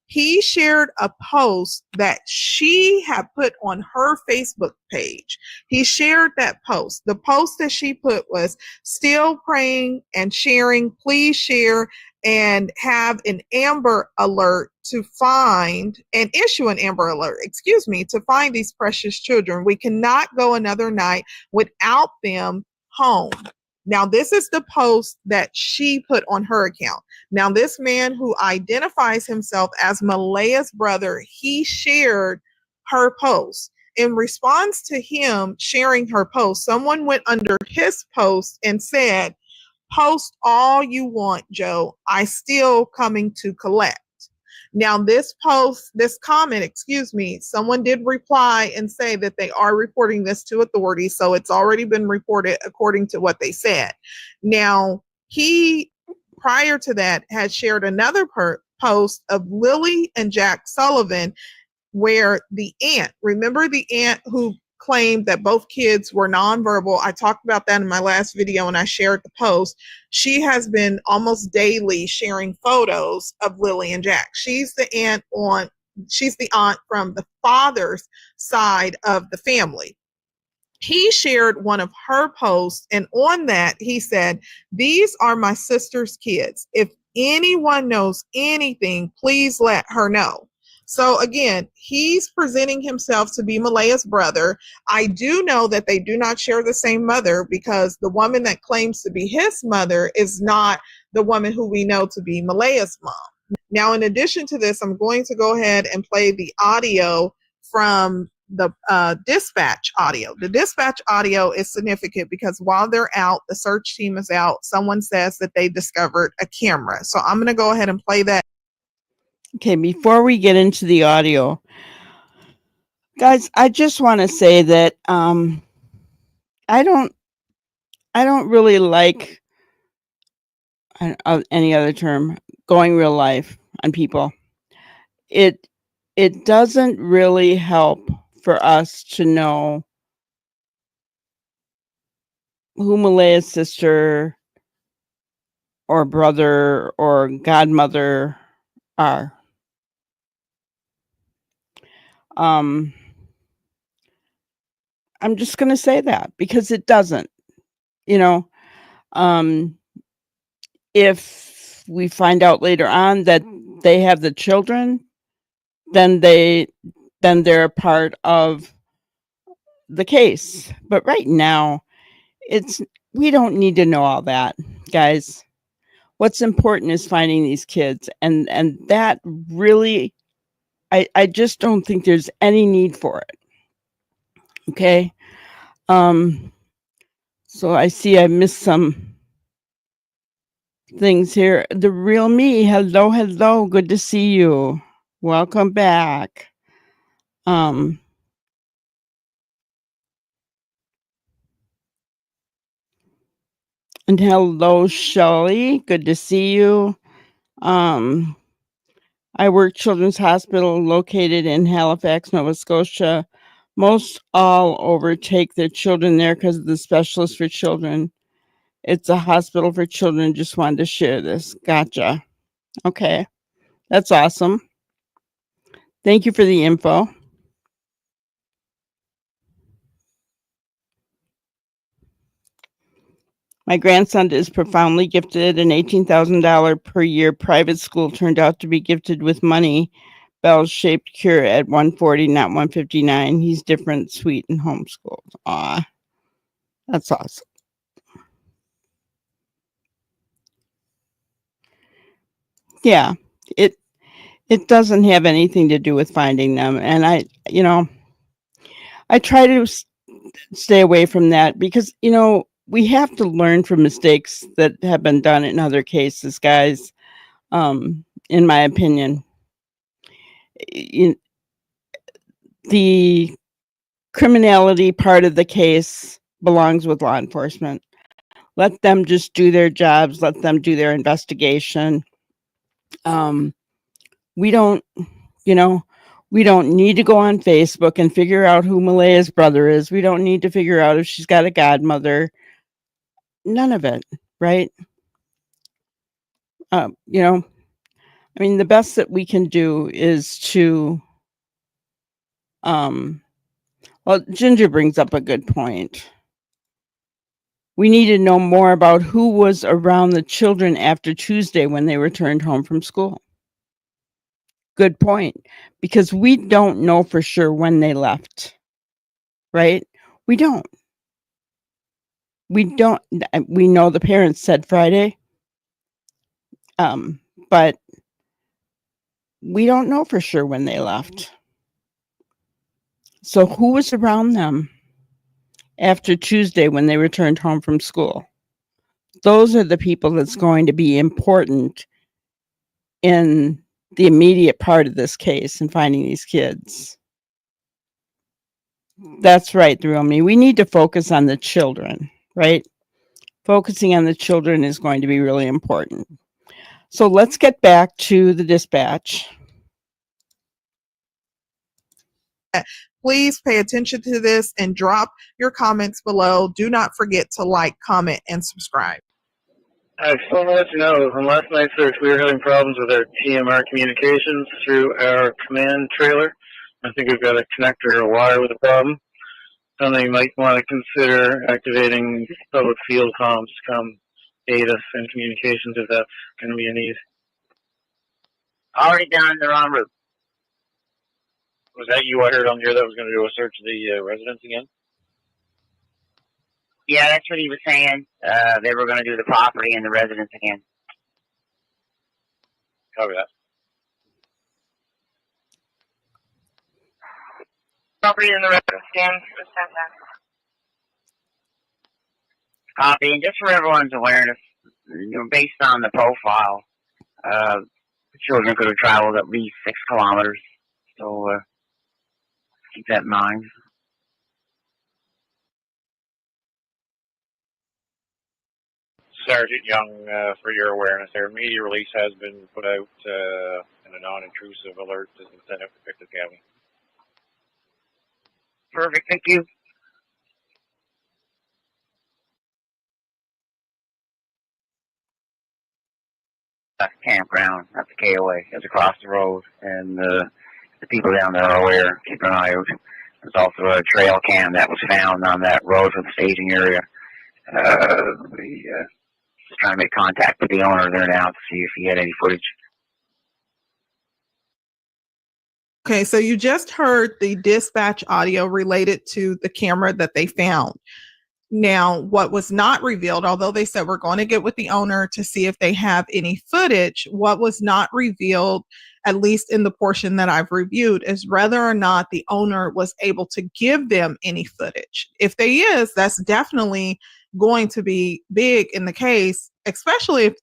He shared a post that she had put on her Facebook page. He shared that post. The post that she put was still praying and sharing. Please share and have an Amber Alert to find and issue an Amber Alert, to find these precious children. We cannot go another night without them home. Now, this is the post that she put on her account. Now, this man who identifies himself as Malaya's brother, he shared her post. In response to him sharing her post, someone went under his post and said, "Post all you want, Joe. I still coming to collect." Now, this comment, someone did reply and say that they are reporting this to authorities. So it's already been reported according to what they said. Now, he, prior to that, had shared another post of Lilly and Jack Sullivan, where the aunt, remember the aunt who claimed that both kids were nonverbal. I talked about that in my last video and I shared the post. She has been almost daily sharing photos of Lilly and Jack. She's the aunt from the father's side of the family. He shared one of her posts, and on that he said, "These are my sister's kids. If anyone knows anything, please let her know." So again, he's presenting himself to be Malaya's brother. I do know that they do not share the same mother, because the woman that claims to be his mother is not the woman who we know to be Malaya's mom. Now, in addition to this, I'm going to go ahead and play the audio from the dispatch audio. The dispatch audio is significant because while they're out, the search team is out, someone says that they discovered a camera. So I'm going to go ahead and play that. Okay, before we get into the audio, guys, I just want to say that I don't really like any other term, going real life on people. It doesn't really help for us to know who Malaya's sister or brother or godmother are. I'm just going to say that because it doesn't, if we find out later on that they have the children, then they're a part of the case. But right now, we don't need to know all that, guys. What's important is finding these kids, and that really, I just don't think there's any need for it. Okay. So I see I missed some things here. The real me. Hello. Good to see you. Welcome back. And hello, Shelley. Good to see you. I work Children's Hospital located in Halifax, Nova Scotia. Most all overtake their children there because of the specialist for children. It's a hospital for children. Just wanted to share this. Gotcha. Okay. That's awesome. Thank you for the info. My grandson is profoundly gifted. An $18,000 per year private school turned out to be gifted with money. Bell-shaped cure at 140, not 159. He's different, sweet, and homeschooled. Aw, that's awesome. Yeah, it doesn't have anything to do with finding them. And I try to stay away from that because, we have to learn from mistakes that have been done in other cases, guys. In my opinion, the criminality part of the case belongs with law enforcement. Let them just do their jobs. Let them do their investigation. We don't need to go on Facebook and figure out who Malaya's brother is. We don't need to figure out if she's got a godmother. None of it, right? I mean, the best that we can do is to, well, Ginger brings up a good point. We need to know more about who was around the children after Tuesday when they returned home from school. Good point, because we don't know for sure when they left, right? We don't. We know the parents said Friday, but we don't know for sure when they left. So who was around them after Tuesday when they returned home from school? Those are the people that's going to be important in the immediate part of this case and finding these kids. That's right, Thromi. We need to focus on the children, right? Focusing on the children is going to be really important. So let's get back to the dispatch. Please pay attention to this and drop your comments below. Do not forget to like, comment, and subscribe. I just want to let you know, on last night's search, we were having problems with our TMR communications through our command trailer. I think we've got a connector or a wire with a problem. Something you might want to consider activating public field comms to come aid us in communications if that's going to be a need. Already done, they're en route. Was that you I heard on here that was going to do a search of the residence again? Yeah, that's what he was saying. They were going to do the property and the residence again. Copy that. Property and the residence again. Copy, and just for everyone's awareness, based on the profile, the children could have traveled at least 6 kilometers. So keep that in mind. Sergeant Young, for your awareness, their media release has been put out, and a non-intrusive alert has been sent out to Pictou County. Perfect, thank you. That's the campground, that's the KOA, that's across the road, and the people down there are aware, keep an eye out. There's also a trail cam that was found on that road for the staging area. Just trying to make contact with the owner there now to see if he had any footage. Okay, so you just heard the dispatch audio related to the camera that they found. Now, what was not revealed, although they said we're going to get with the owner to see if they have any footage, what was not revealed, at least in the portion that I've reviewed, is whether or not the owner was able to give them any footage. If they is, that's definitely going to be big in the case, especially if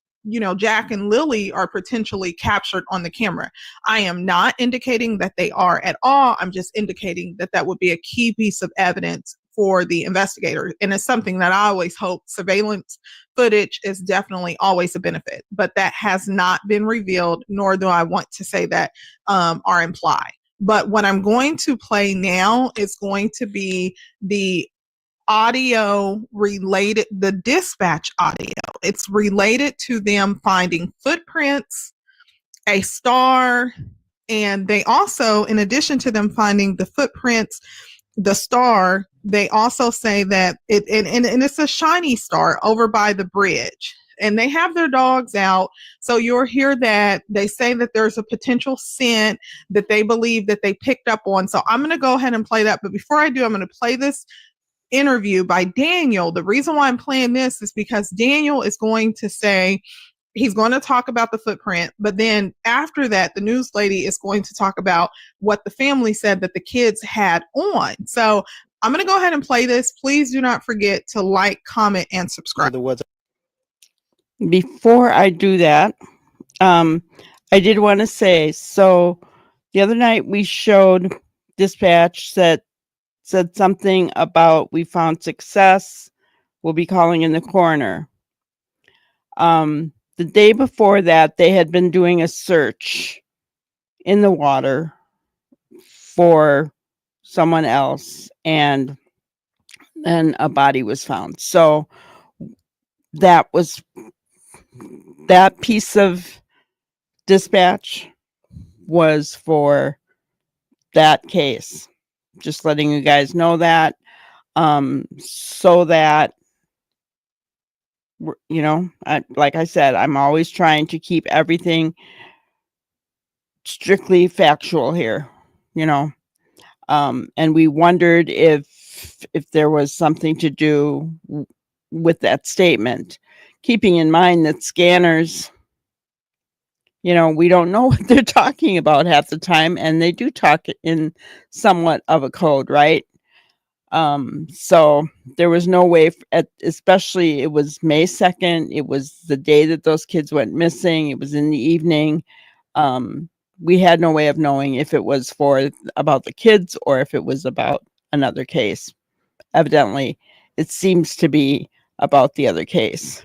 Jack and Lilly are potentially captured on the camera. I am not indicating that they are at all. I'm just indicating that that would be a key piece of evidence for the investigator. And it's something that I always hope surveillance footage is definitely always a benefit, but that has not been revealed, nor do I want to say that or imply. But what I'm going to play now is going to be the audio related, the dispatch audio. It's related to them finding footprints, a star, and they also, in addition to them finding the footprints, the star, they also say that and it's a shiny star over by the bridge. And they have their dogs out. So you'll hear that they say that there's a potential scent that they believe that they picked up on. So I'm going to go ahead and play that. But before I do, I'm going to play this interview by Daniel. The reason why I'm playing this is because Daniel is going to say, he's going to talk about the footprint, but then after that, the news lady is going to talk about what the family said that the kids had on. So I'm going to go ahead and play this. Please do not forget to like, comment, and subscribe. Before I do that, I did want to say, so the other night we showed dispatch that said something about we found success. We'll be calling in the coroner. The day before that, they had been doing a search in the water for someone else, and then a body was found. So that piece of dispatch was for that case. Just letting you guys know that, so that, you know, like I said, I'm always trying to keep everything strictly factual here, you know. And we wondered if there was something to do with that statement, keeping in mind that scanners, you know, we don't know what they're talking about half the time, and they do talk in somewhat of a code, right? So there was no way, especially it was May 2nd. It was the day that those kids went missing. It was in the evening. We had no way of knowing if it was about the kids or if it was about another case. Evidently, it seems to be about the other case.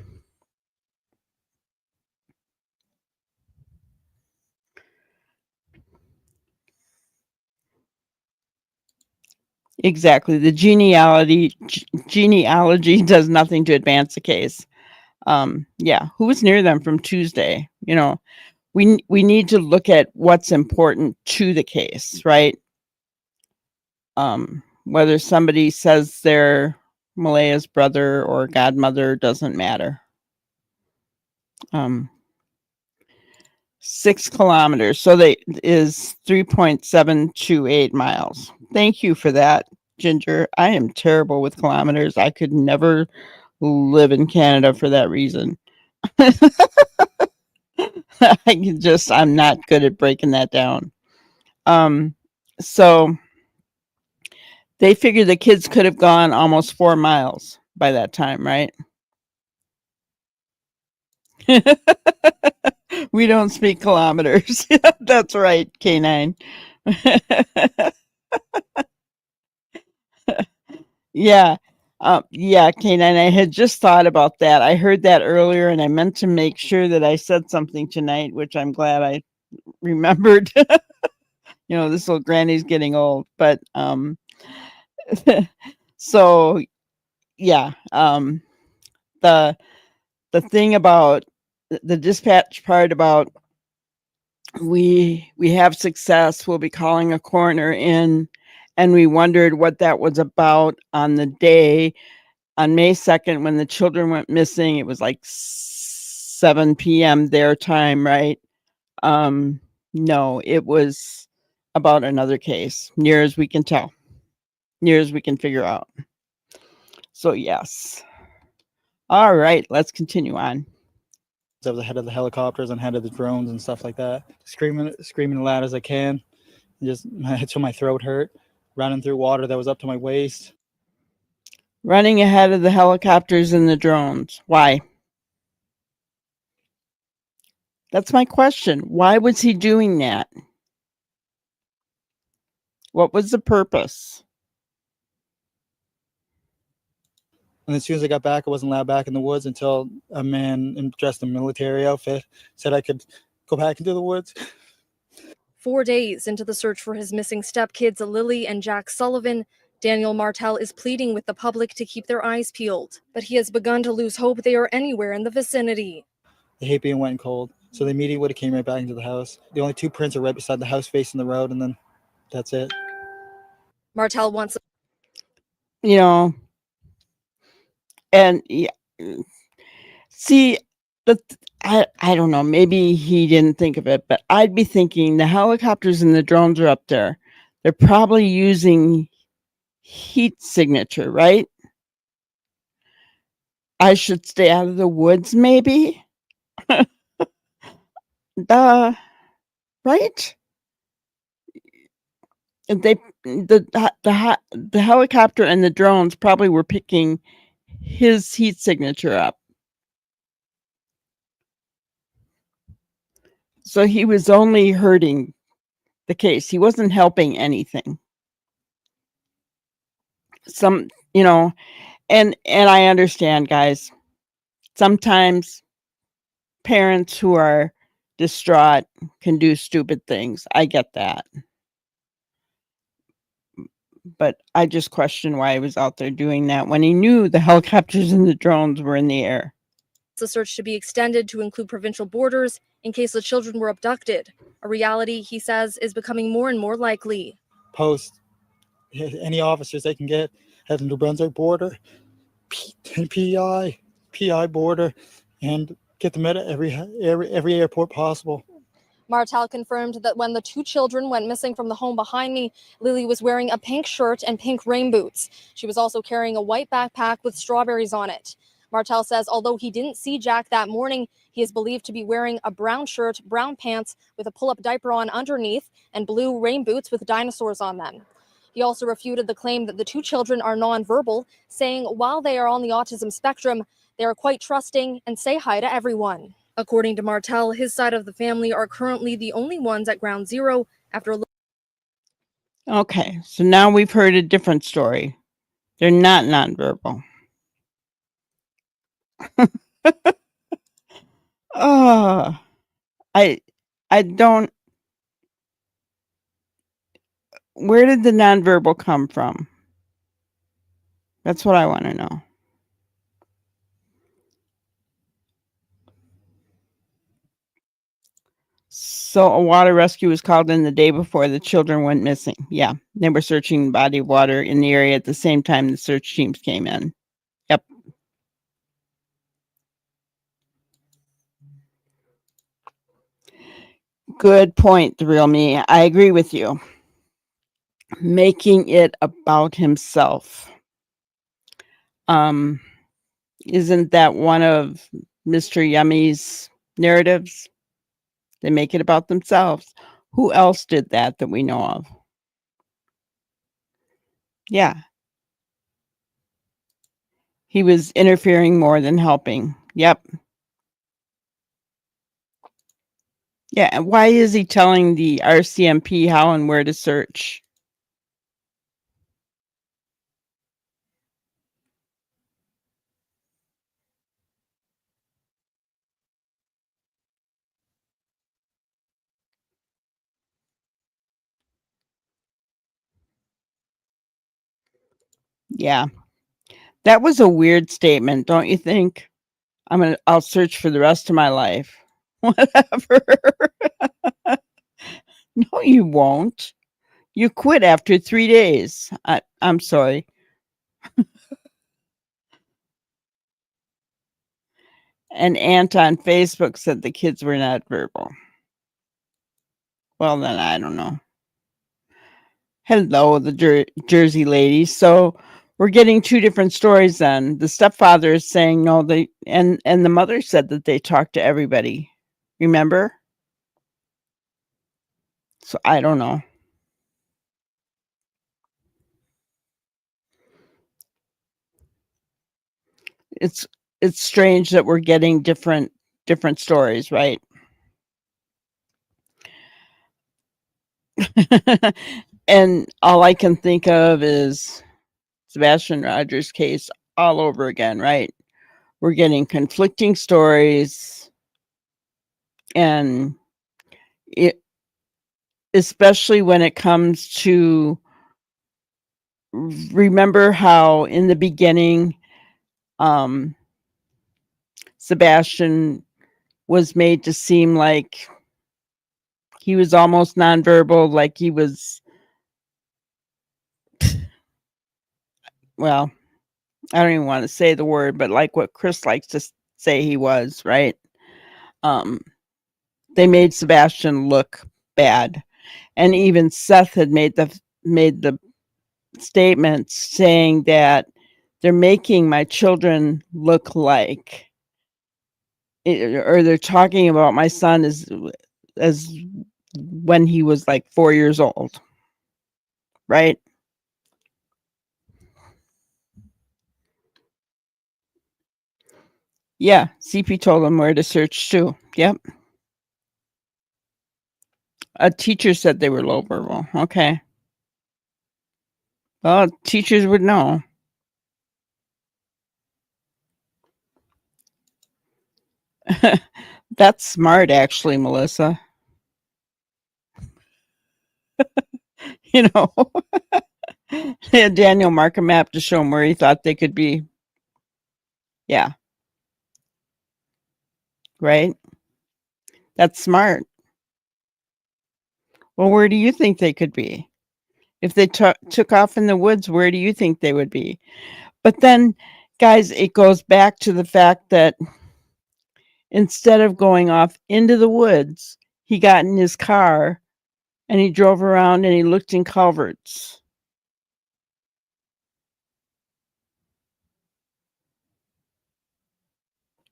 Exactly. The genealogy does nothing to advance the case. Yeah, who was near them from Tuesday? You know, we need to look at what's important to the case, right? Whether somebody says they're Malaya's brother or godmother doesn't matter. 6 kilometers, so they is 3.728 miles. Thank you for that, Ginger. I am terrible with kilometers. I could never live in Canada for that reason. I'm not good at breaking that down. So they figured the kids could have gone almost 4 miles by that time, right? We don't speak kilometers. That's right, K9. Yeah. Yeah, K9, I had just thought about that. I heard that earlier, and I meant to make sure that I said something tonight, which I'm glad I remembered. You know, this little granny's getting old, but so yeah, the thing about the dispatch part about we have success, we'll be calling a coroner in, and we wondered what that was about on the day on May 2nd when the children went missing. It was like 7 p.m. their time, right? No, it was about another case, near as we can tell, near as we can figure out. So yes. All right, let's continue on. I was ahead of the helicopters and ahead of the drones and stuff like that, screaming as loud as I can, just until my throat hurt, running through water that was up to my waist. Running ahead of the helicopters and the drones. Why? That's my question. Why was he doing that? What was the purpose? And as soon as I got back, I wasn't allowed back in the woods until a man dressed in military outfit said I could go back into the woods. 4 days into the search for his missing stepkids, Lilly and Jack Sullivan, Daniel Martel is pleading with the public to keep their eyes peeled, but he has begun to lose hope they are anywhere in the vicinity. They hate being wet and cold, so they immediately would have came right back into the house. The only 2 prints are right beside the house facing the road, and then that's it. Martel wants, you know, and yeah, see, but I don't know, maybe he didn't think of it, but I'd be thinking the helicopters and the drones are up there. They're probably using heat signature, right? I should stay out of the woods, maybe? Right? The helicopter and the drones probably were picking his heat signature up. So he was only hurting the case. He wasn't helping anything. You know, and I understand, guys. Sometimes parents who are distraught can do stupid things. I get that. But I just question why he was out there doing that when he knew the helicopters and the drones were in the air. the search to be extended to include provincial borders in case the children were abducted, a reality he says is becoming more and more likely. Post any officers they can get at the New Brunswick border, PI border, and get them at every airport possible. Martel confirmed that when the two children went missing from the home behind me, Lilly was wearing a pink shirt and pink rain boots. She was also carrying a white backpack with strawberries on it. Martel says although he didn't see Jack that morning, he is believed to be wearing a brown shirt, brown pants with a pull-up diaper on underneath, and blue rain boots with dinosaurs on them. He also refuted the claim that the two children are nonverbal, saying while they are on the autism spectrum, they are quite trusting and say hi to everyone. According to Martel, his side of the family are currently the only ones at ground zero after. Okay, so now we've heard a different story. They're not nonverbal. Oh, I don't. Where did the nonverbal come from? That's what I want to know. So a water rescue was called in the day before the children went missing. Yeah, they were searching the body of water in the area at the same time the search teams came in. Yep. Good point, the real me. I agree with you. Making it about himself. Isn't that one of Mr. Yummy's narratives? They make it about themselves. Who else did that we know of? Yeah. He was interfering more than helping. Yep. Yeah, and why is he telling the RCMP how and where to search? Yeah. That was a weird statement, don't you think? I'll search for the rest of my life. Whatever. No, you won't. You quit after 3 days. I'm sorry. An aunt on Facebook said the kids were not verbal. Well, then I don't know. Hello, the Jersey ladies. So we're getting two different stories then. The stepfather is saying no, and the mother said that they talked to everybody. Remember? So I don't know. It's strange that we're getting different stories, right? And all I can think of is Sebastian Rogers' case all over again, right? We're getting conflicting stories, and it, especially when it comes to, remember how in the beginning, Sebastian was made to seem like he was almost nonverbal, like he was, well, I don't even want to say the word, but like what Chris likes to say he was, right? They made Sebastian look bad. And even Seth had made the statement saying that they're making my children look like, or they're talking about my son as when he was like 4 years old, right? Yeah, CP told him where to search too. Yep. A teacher said they were low verbal. Okay. Well, teachers would know. That's smart, actually, Melissa. You know, they had Daniel mark a map to show him where he thought they could be. Yeah. right? That's smart. Well, where do you think they could be? If they took off in the woods, where do you think they would be? But then, guys, it goes back to the fact that instead of going off into the woods, he got in his car and he drove around and he looked in culverts.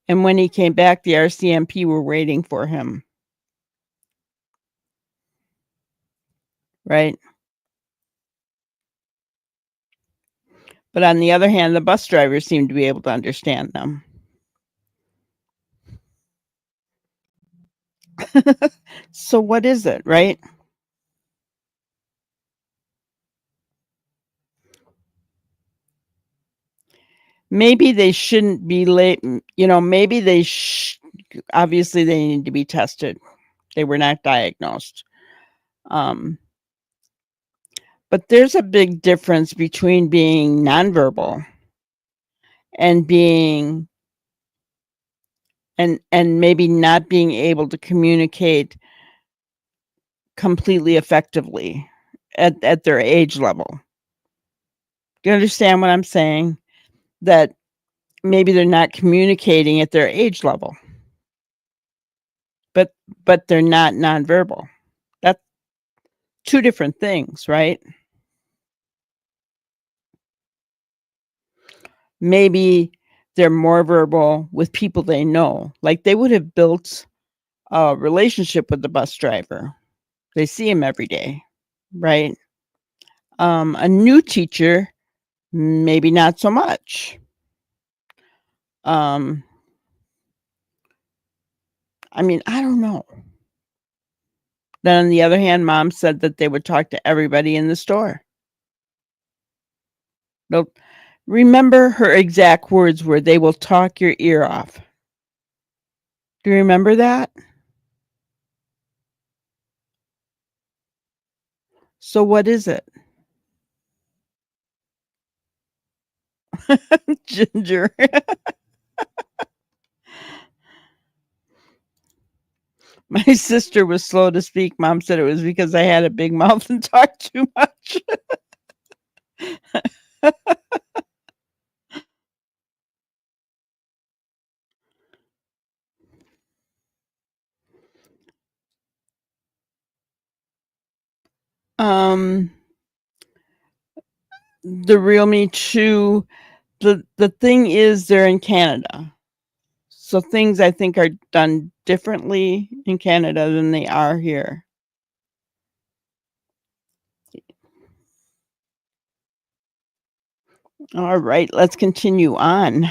And when he came back, the RCMP were waiting for him. Right? But on the other hand, the bus drivers seemed to be able to understand them. So what is it, right? Maybe they shouldn't be late. Maybe they obviously they need to be tested. They were not diagnosed. But there's a big difference between being nonverbal and being and maybe not being able to communicate completely effectively at their age level. Do you understand what I'm saying? That maybe they're not communicating at their age level. But they're not nonverbal. That's two different things, right? Maybe they're more verbal with people they know. Like they would have built a relationship with the bus driver. They see him every day, right? A new teacher, maybe not so much. I mean, I don't know. Then on the other hand, mom said that they would talk to everybody in the store. Remember her exact words were, "They will talk your ear off." Do you remember that? So what is it? Ginger. My sister was slow to speak. Mom said it was because I had a big mouth and talked too much. The Real Me Chew, the thing is they're in Canada. So things I think are done differently in Canada than they are here. All right, let's continue on.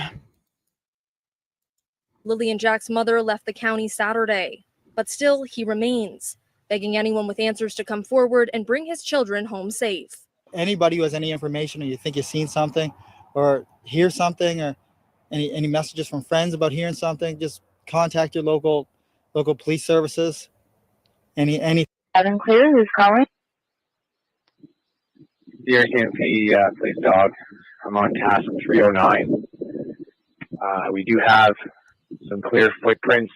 Lilly and Jack's mother left the county Saturday, but still he remains, begging anyone with answers to come forward and bring his children home safe. Anybody who has any information, or you think you've seen something or hear something, or any messages from friends about hearing something, just contact your local police services. Any Kevin Clear, who's calling? The RCMP police dog. I'm on task 309. We do have some clear footprints,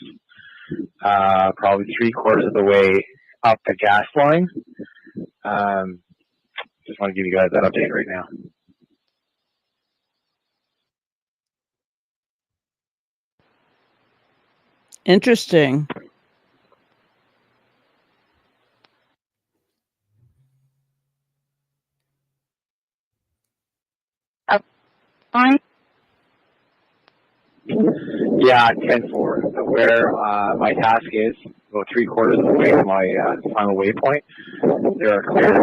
probably 3/4 of the way up the gas line. Just want to give you guys that update right now. Interesting. Fine. Yeah, 10-4. Where my task is, about 3/4 of the way to my final waypoint. There are clear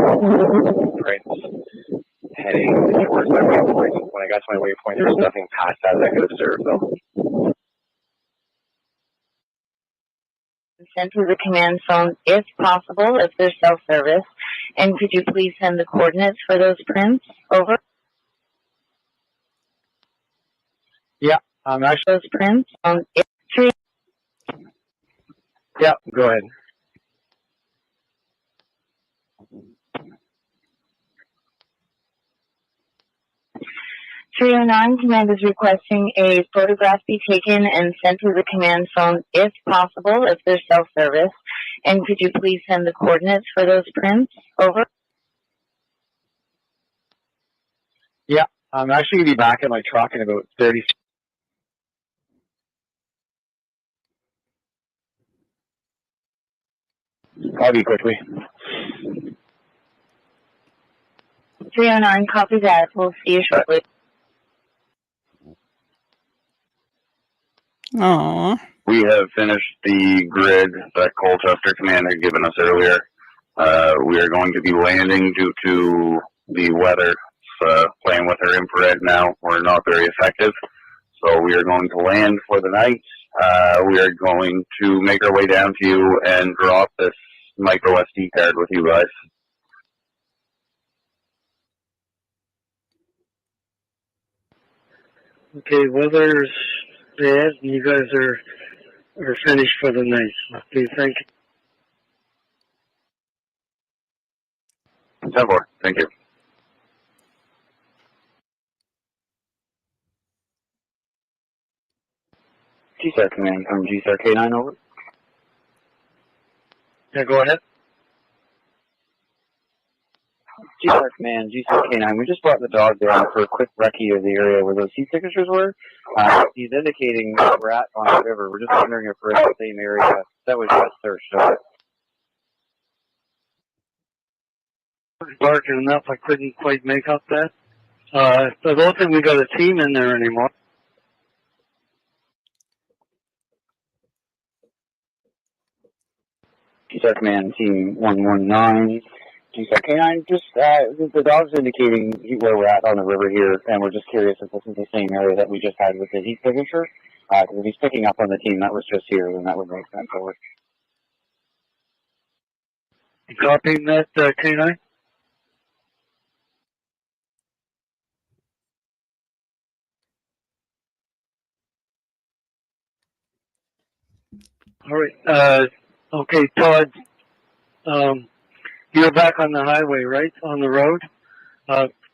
footprints heading towards my waypoint. When I got to my waypoint, there was nothing past that I could observe, though. Send to the command phone if possible, if there's cell service. And could you please send the coordinates for those prints? Over. Yeah, actually, those prints on three. Yeah, go ahead. 309, command is requesting a photograph be taken and sent to the command phone if possible, if there's self-service. And could you please send the coordinates for those prints? Over. Yeah, I'm actually going to be back at my truck in about 30. I'll be quickly. 309, copy that. We'll see you shortly. Aw. We have finished the grid that Colchester Command had given us earlier. We are going to be landing due to the weather. Playing with our infrared now, we're not very effective. So we are going to land for the night. We are going to make our way down to you and drop this micro SD card with you guys. Okay, weather's bad, and you guys are finished for the night. Okay, thank you. 10-4, thank you. GSAR Command from GSAR K9, over. Yeah, go ahead. GSAR Command, GSAR K9, we just brought the dog down for a quick recce of the area where those heat signatures were. He's indicating we're at on the river. We're just wondering if we're in the same area that was just searched. So. Barking enough, I couldn't quite make up that. I don't think we got a team in there anymore. GSAR Command, Team 119. GSAR K9, just the dog's indicating where we're at on the river here, and we're just curious if this is the same area that we just had with the heat signature. Because if he's picking up on the team that was just here, then that would make sense. Over. You copying that, K9? All right. Okay, Todd. You're back on the highway, right? On the road?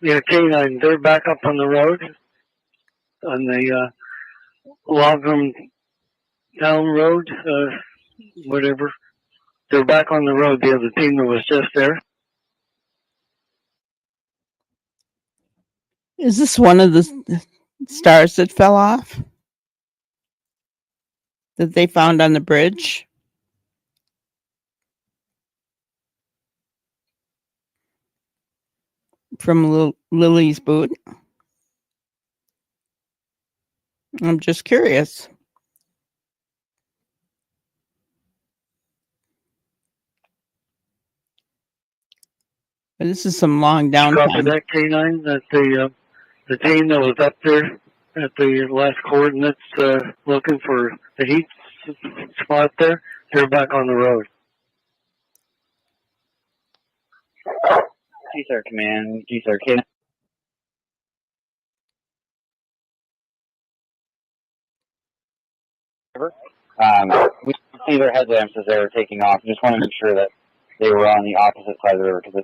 Yeah, K9, they're back up on the road. On the Logram Town Road, whatever. They're back on the road. The other team that was just there. Is this one of the stars that fell off? That they found on the bridge? From Lily's boot? I'm just curious. But this is some long Copy downtime. that, K9, that the team that was up there at the last coordinates looking for the heat spot there, they're back on the road. GSAR Command, GSAR K9. We see their headlamps as they were taking off. Just want to make sure that they were on the opposite side of the river because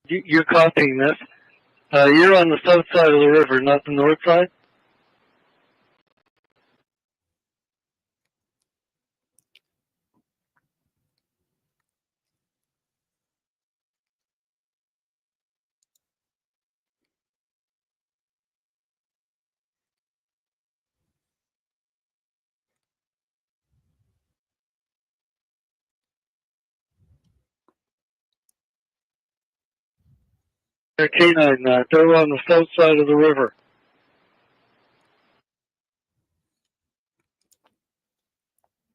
it's. You're copying this. You're on the south side of the river, not the north side. K9, they're on the south side of the river.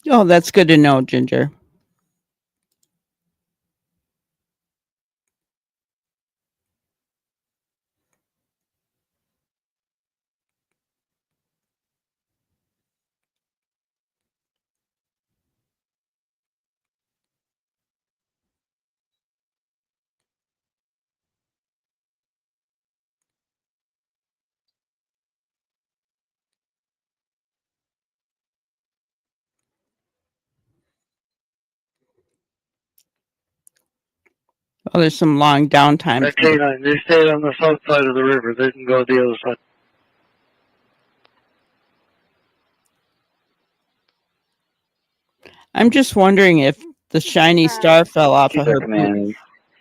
Oh, that's good to know, Ginger. Oh, there's some long downtime. That canine, they stayed on the south side of the river. They can go the other side. I'm just wondering if the shiny star fell off of her boot. Command,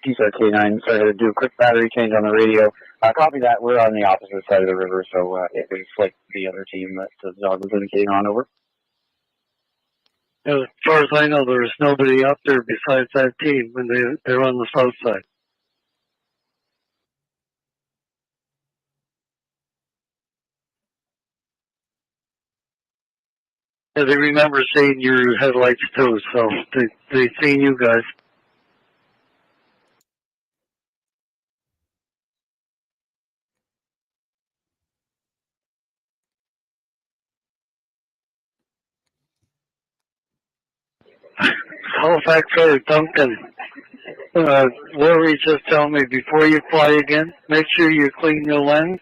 T-Star K9, sorry to do a quick battery change on the radio. Copy that. We're on the opposite side of the river, so it was like the other team that the dog was indicating on over. As far as I know, there was nobody up there besides that team when they're on the south side. Yeah, they remember seeing your headlights too, so they seen you guys. Halifax or Duncan, Lori just told me before you fly again, make sure you clean your lens.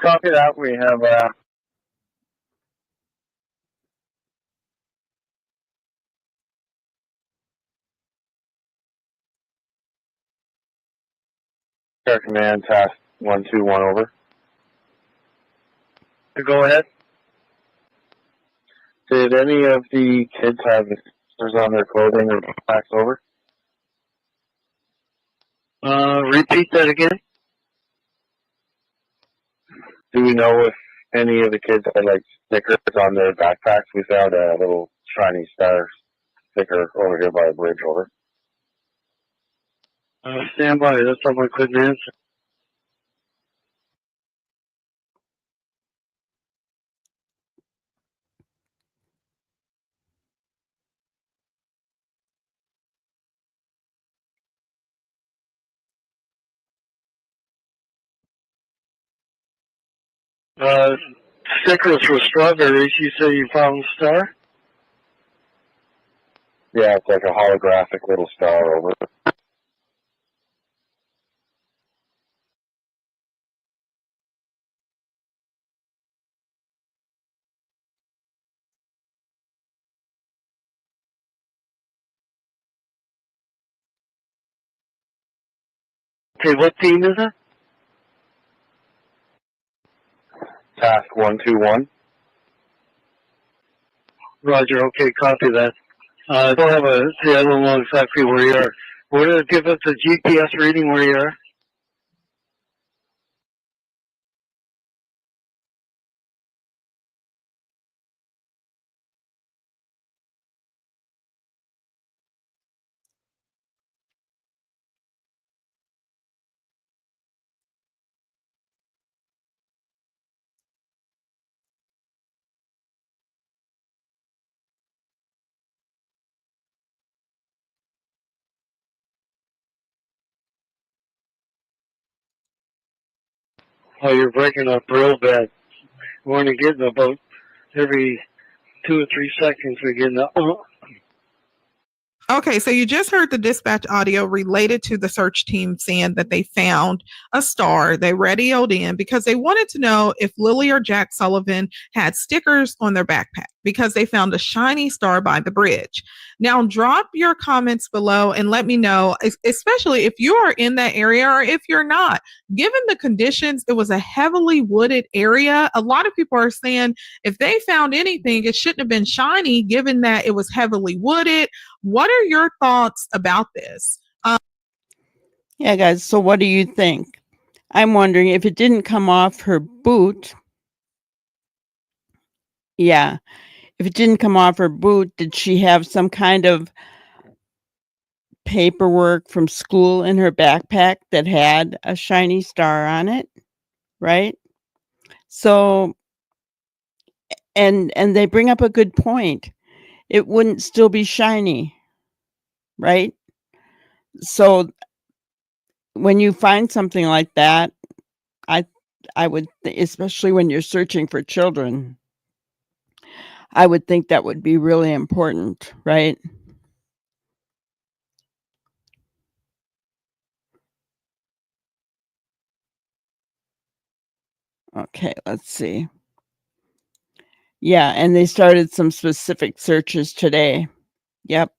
Copy that. We have Air Command Task 121 over. Go ahead. Did any of the kids have stickers on their clothing or backpacks over? Repeat that again. Do we know if any of the kids had like stickers on their backpacks? We found a little shiny star sticker over here by a bridge. Over. Stand by. That's something I couldn't answer. Stickers for strawberries. You say you found a star? Yeah, it's like a holographic little star over. Okay, what team is it? Task 121. Roger. Okay, copy that. I don't have a. See, I don't know exactly where you are. Would it give us a GPS reading where you are? Oh, you're breaking up real bad. We're only getting about every 2 or 3 seconds. We're getting a. Okay, so you just heard the dispatch audio related to the search team saying that they found a star. They radioed in because they wanted to know if Lilly or Jack Sullivan had stickers on their backpack because they found a shiny star by the bridge. Now, drop your comments below and let me know, especially if you are in that area or if you're not. Given the conditions, it was a heavily wooded area. A lot of people are saying if they found anything, it shouldn't have been shiny given that it was heavily wooded. What are your thoughts about this? Yeah, guys. So what do you think? I'm wondering if it didn't come off her boot. Yeah. If it didn't come off her boot, did she have some kind of paperwork from school in her backpack that had a shiny star on it? Right? So, and they bring up a good point. It wouldn't still be shiny, right? So when you find something like that, I would, especially when you're searching for children, I would think that would be really important, right? Okay, let's see. Yeah, and they started some specific searches today. Yep.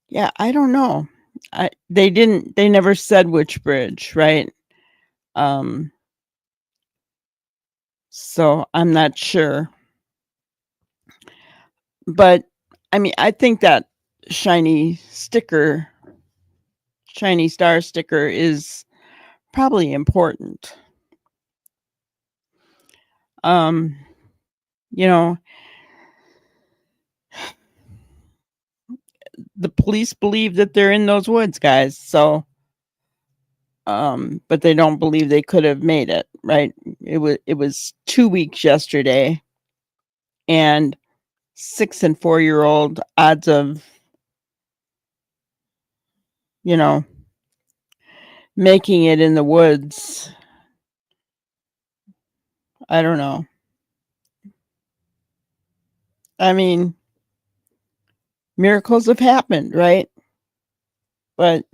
Yeah, I don't know. They never said which bridge, right? So I'm not sure. But I mean, I think that shiny star sticker is probably important. You know, the police believe that they're in those woods, guys. So, but they don't believe they could have made it, right? It was 2 weeks yesterday, and 6 and 4-year-old odds of, making it in the woods. I don't know. I mean, miracles have happened, right? But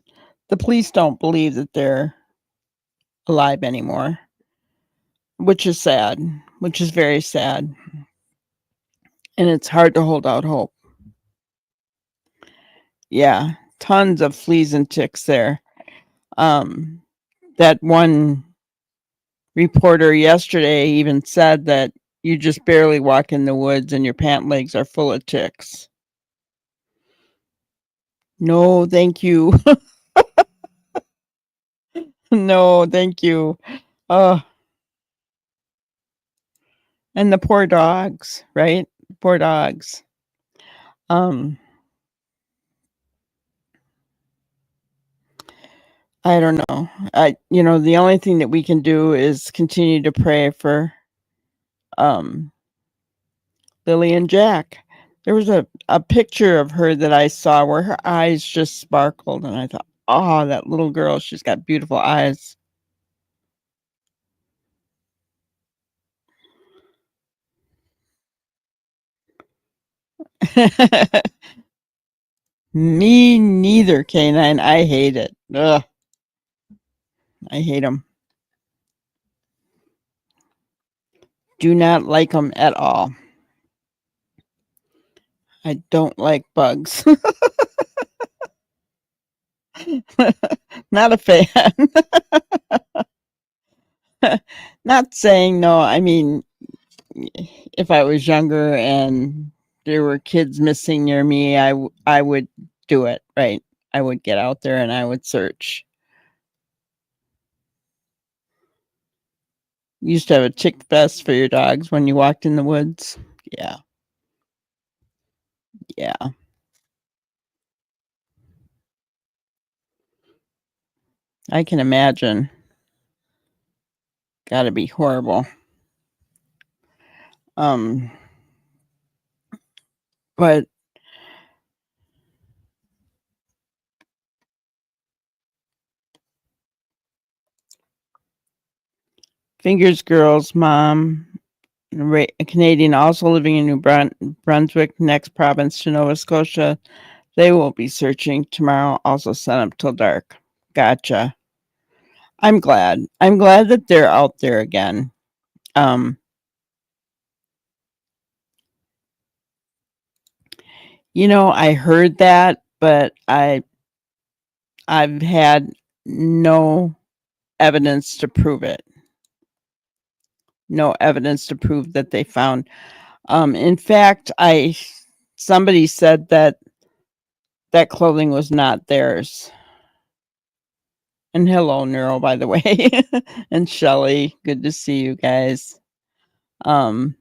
the police don't believe that they're alive anymore, which is sad, which is very sad. And it's hard to hold out hope. Yeah, tons of fleas and ticks there. That one reporter yesterday even said that you just barely walk in the woods and your pant legs are full of ticks. No, thank you. No, thank you. Oh, and the poor dogs, right? Poor dogs. I don't know. The only thing that we can do is continue to pray for Lily and Jack. There was a picture of her that I saw where her eyes just sparkled, and I thought, oh, that little girl, she's got beautiful eyes. Me neither, Canine. I hate it. Ugh. I hate them. Do not like them at all. I don't like bugs. Not a fan. Not saying no. I mean, if I was younger and there were kids missing near me, I would do it, right? I would get out there and I would search. You used to have a tick vest for your dogs when you walked in the woods. Yeah. Yeah. I can imagine. Gotta be horrible. But Fingers girl's mom, a Canadian also living in New Brunswick, next province to Nova Scotia. They will be searching tomorrow, also sun up till dark. Gotcha. I'm glad. I'm glad that they're out there again. I heard that, but I've had no evidence to prove it. No evidence to prove that they found. In fact, somebody said that clothing was not theirs. And hello, Neuro, by the way, and Shelly. Good to see you guys. Because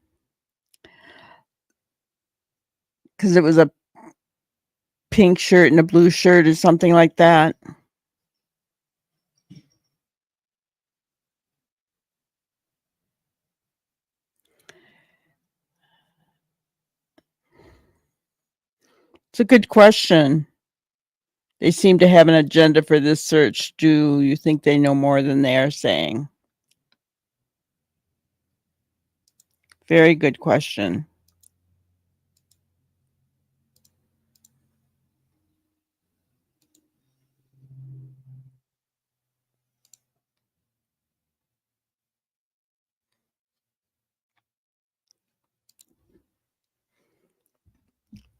it was a pink shirt and a blue shirt or something like that. It's a good question. They seem to have an agenda for this search. Do you think they know more than they are saying? Very good question.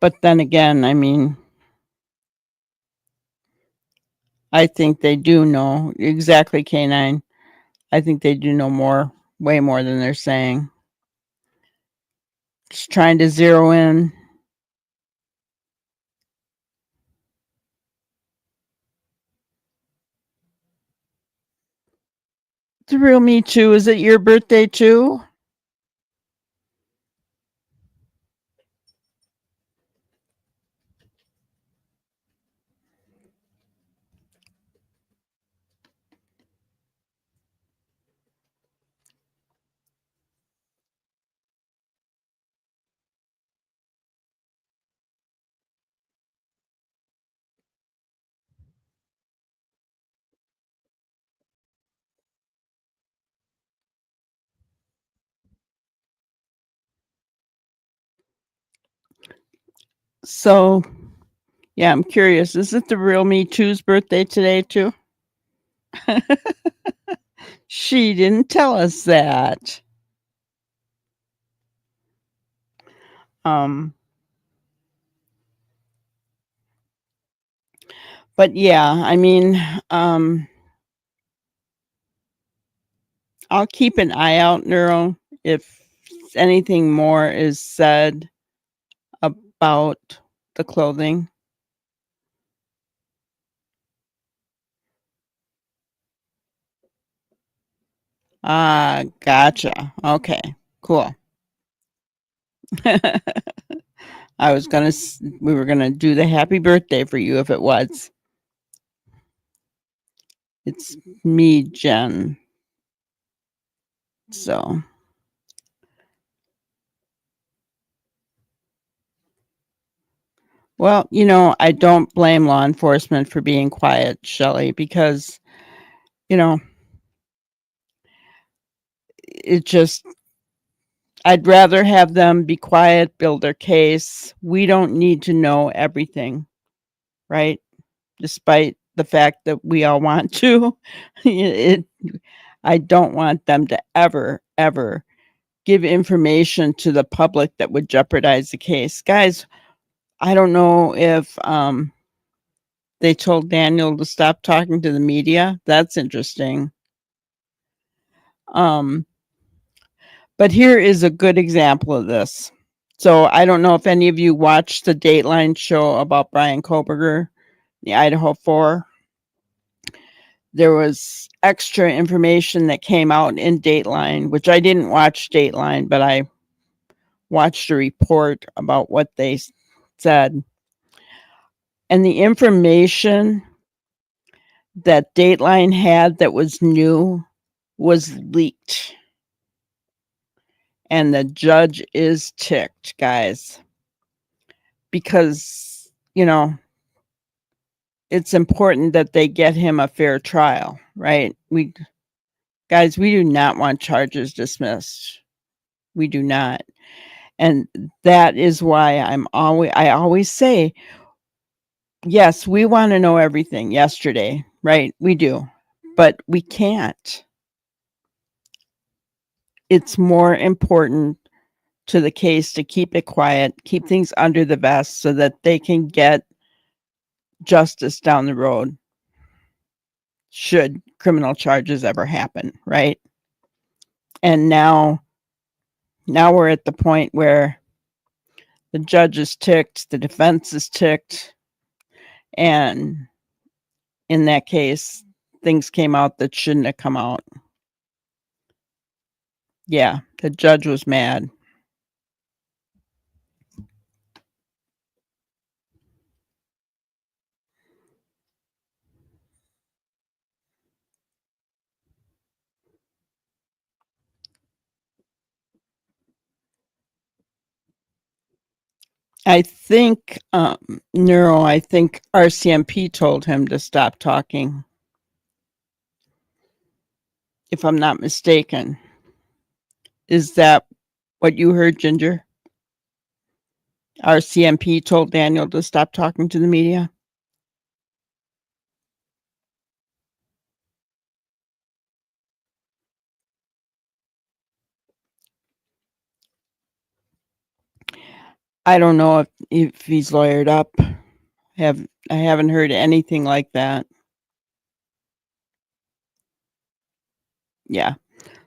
But then again, I mean, I think they do know exactly, K9. I think they do know more, way more than they're saying. Just trying to zero in. The real me too. Is it your birthday too? So, yeah, I'm curious. Is it the real me too's birthday today too? She didn't tell us that. But yeah, I mean, I'll keep an eye out, Neuro, if anything more is said about the clothing. Ah, gotcha. Okay, cool. I was gonna, we were gonna do the happy birthday for you if it was. It's me, Jen. So. Well, you know, I don't blame law enforcement for being quiet, Shelley, because, you know, it just, I'd rather have them be quiet, build their case. We don't need to know everything, right? Despite the fact that we all want to. I don't want them to ever give information to the public that would jeopardize the case. Guys, I don't know if they told Daniel to stop talking to the media. That's interesting. But here is a good example of this. So I don't know if any of you watched the Dateline show about Brian Koberger, the Idaho 4. There was extra information that came out in Dateline, which I didn't watch Dateline, but I watched a report about what they said. And the information that Dateline had that was new was leaked. And the judge is ticked, guys. Because, you know, it's important that they get him a fair trial, right? We do not want charges dismissed. We do not. And that is why I always say, yes, we want to know everything yesterday, right? We do, but we can't. It's more important to the case to keep it quiet, keep things under the vest so that they can get justice down the road should criminal charges ever happen, right? And now we're at the point where the judge is ticked, the defense is ticked, and in that case, things came out that shouldn't have come out. Yeah, the judge was mad. I think, I think RCMP told him to stop talking, if I'm not mistaken. Is that what you heard, Ginger? RCMP told Daniel to stop talking to the media? I don't know if he's lawyered up. I haven't heard anything like that. Yeah.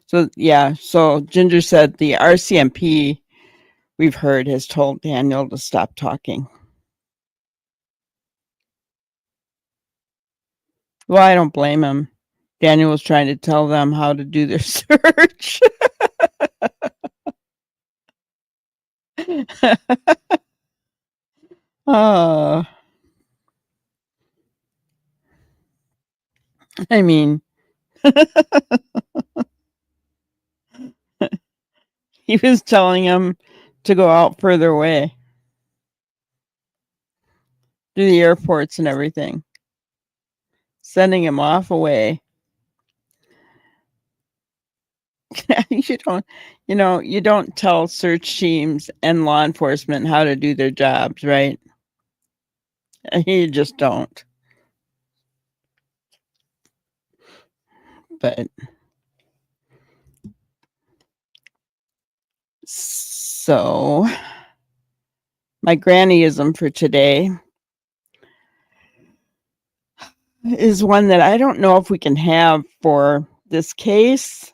So Ginger said the RCMP we've heard has told Daniel to stop talking. Well, I don't blame him. Daniel was trying to tell them how to do their search. uh, I mean, he was telling him to go out further away, to the airports and everything, sending him off away. You don't tell search teams and law enforcement how to do their jobs, right? You just don't. But so my grannyism for today is one that I don't know if we can have for this case.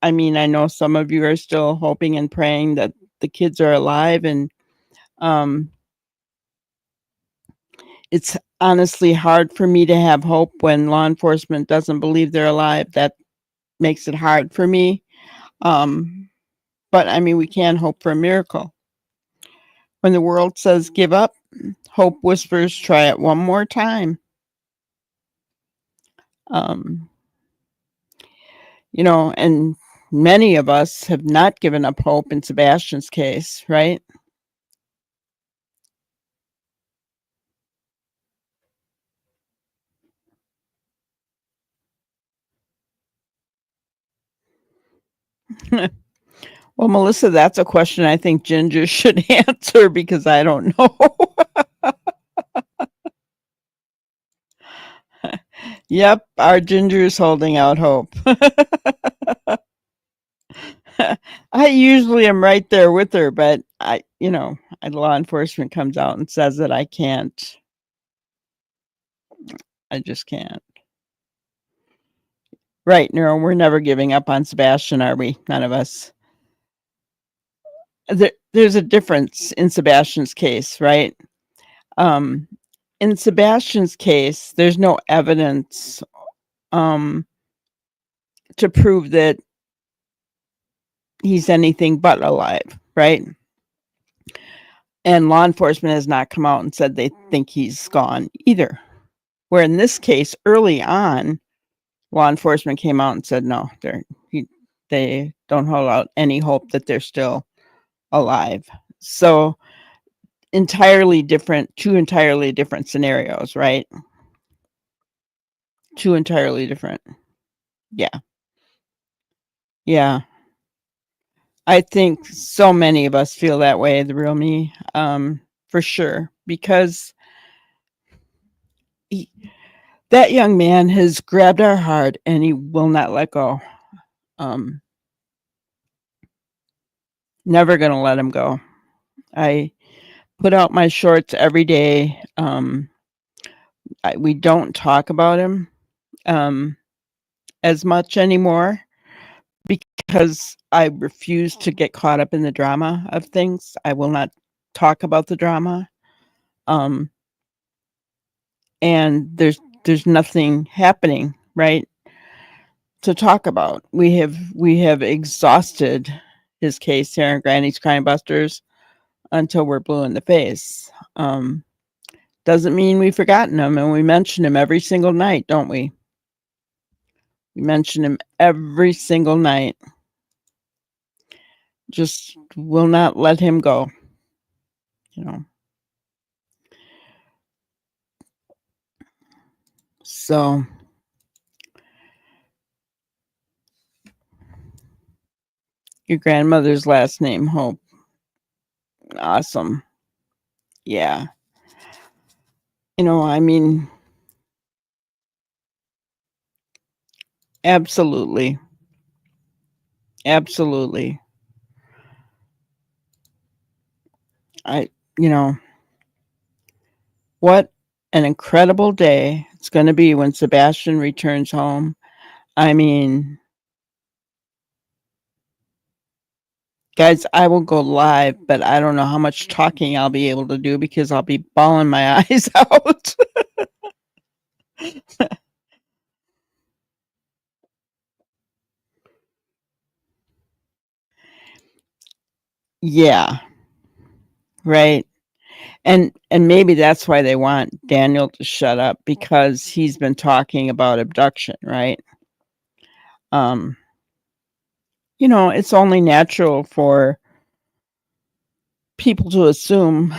I mean, I know some of you are still hoping and praying that the kids are alive, and it's honestly hard for me to have hope when law enforcement doesn't believe they're alive. That makes it hard for me. But I mean, we can hope for a miracle. When the world says give up, hope whispers, try it one more time. And many of us have not given up hope in Sebastian's case, right? Well, Melissa, that's a question I think Ginger should answer because I don't know. Yep, our Ginger is holding out hope. I usually am right there with her, but law enforcement comes out and says that I can't. I just can't. Right, Neuro, we're never giving up on Sebastian, are we? None of us. There's a difference in Sebastian's case, right? In Sebastian's case, there's no evidence to prove that he's anything but alive, right? And law enforcement has not come out and said they think he's gone either. Where in this case, early on, law enforcement came out and said no, they don't hold out any hope that they're still alive. So two entirely different scenarios, right? Two entirely different. Yeah. I think so many of us feel that way, the real me, for sure, because that young man has grabbed our heart and he will not let go. Never going to let him go. I put out my shorts every day. We don't talk about him as much anymore because I refuse to get caught up in the drama of things. I will not talk about the drama. And there's nothing happening, right, to talk about. We have exhausted his case here in Granny's Crime Busters until we're blue in the face. Doesn't mean we've forgotten him, and we mention him every single night, don't we? We mention him every single night. Just will not let him go. So your grandmother's last name, Hope. Awesome. Yeah. I mean, absolutely. Absolutely. you know, what an incredible day it's going to be when Sebastian returns home. I mean, guys, I will go live, but I don't know how much talking I'll be able to do because I'll be bawling my eyes out. Yeah, right. And maybe that's why they want Daniel to shut up, because he's been talking about abduction, right? Um, it's only natural for people to assume,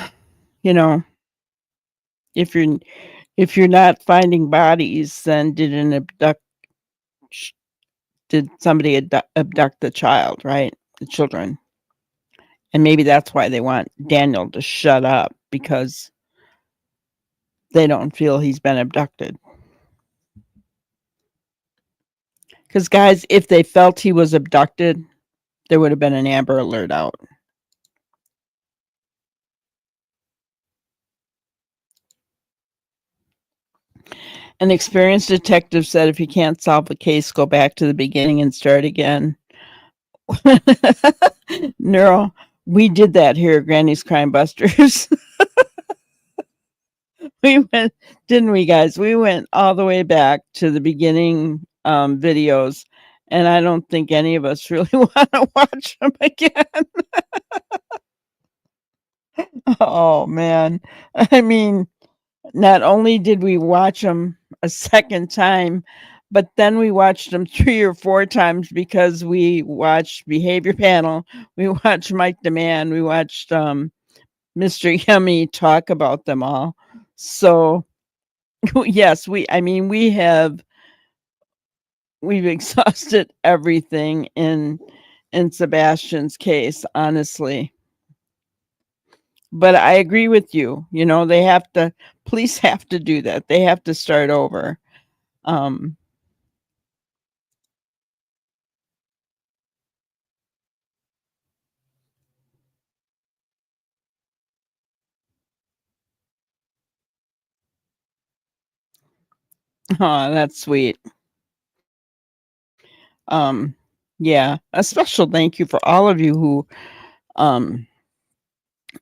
you know, if you're not finding bodies, then did somebody abduct the child, right? The children. And maybe that's why they want Daniel to shut up, because they don't feel he's been abducted. Because, guys, if they felt he was abducted, there would have been an Amber Alert out. An experienced detective said if you can't solve the case, go back to the beginning and start again. Neural, we did that here at Granny's Crime Busters. We went, didn't we, guys? We went all the way back to the beginning videos, and I don't think any of us really want to watch them again. Oh, man. I mean, not only did we watch them a second time, but then we watched them 3 or 4 times because we watched Behavior Panel, we watched Mike Demand, we watched Mr. Yummy talk about them all. So yes, we've exhausted everything in Sebastian's case, honestly. But I agree with you. Police have to do that. They have to start over. Oh, that's sweet. Yeah, a special thank you for all of you who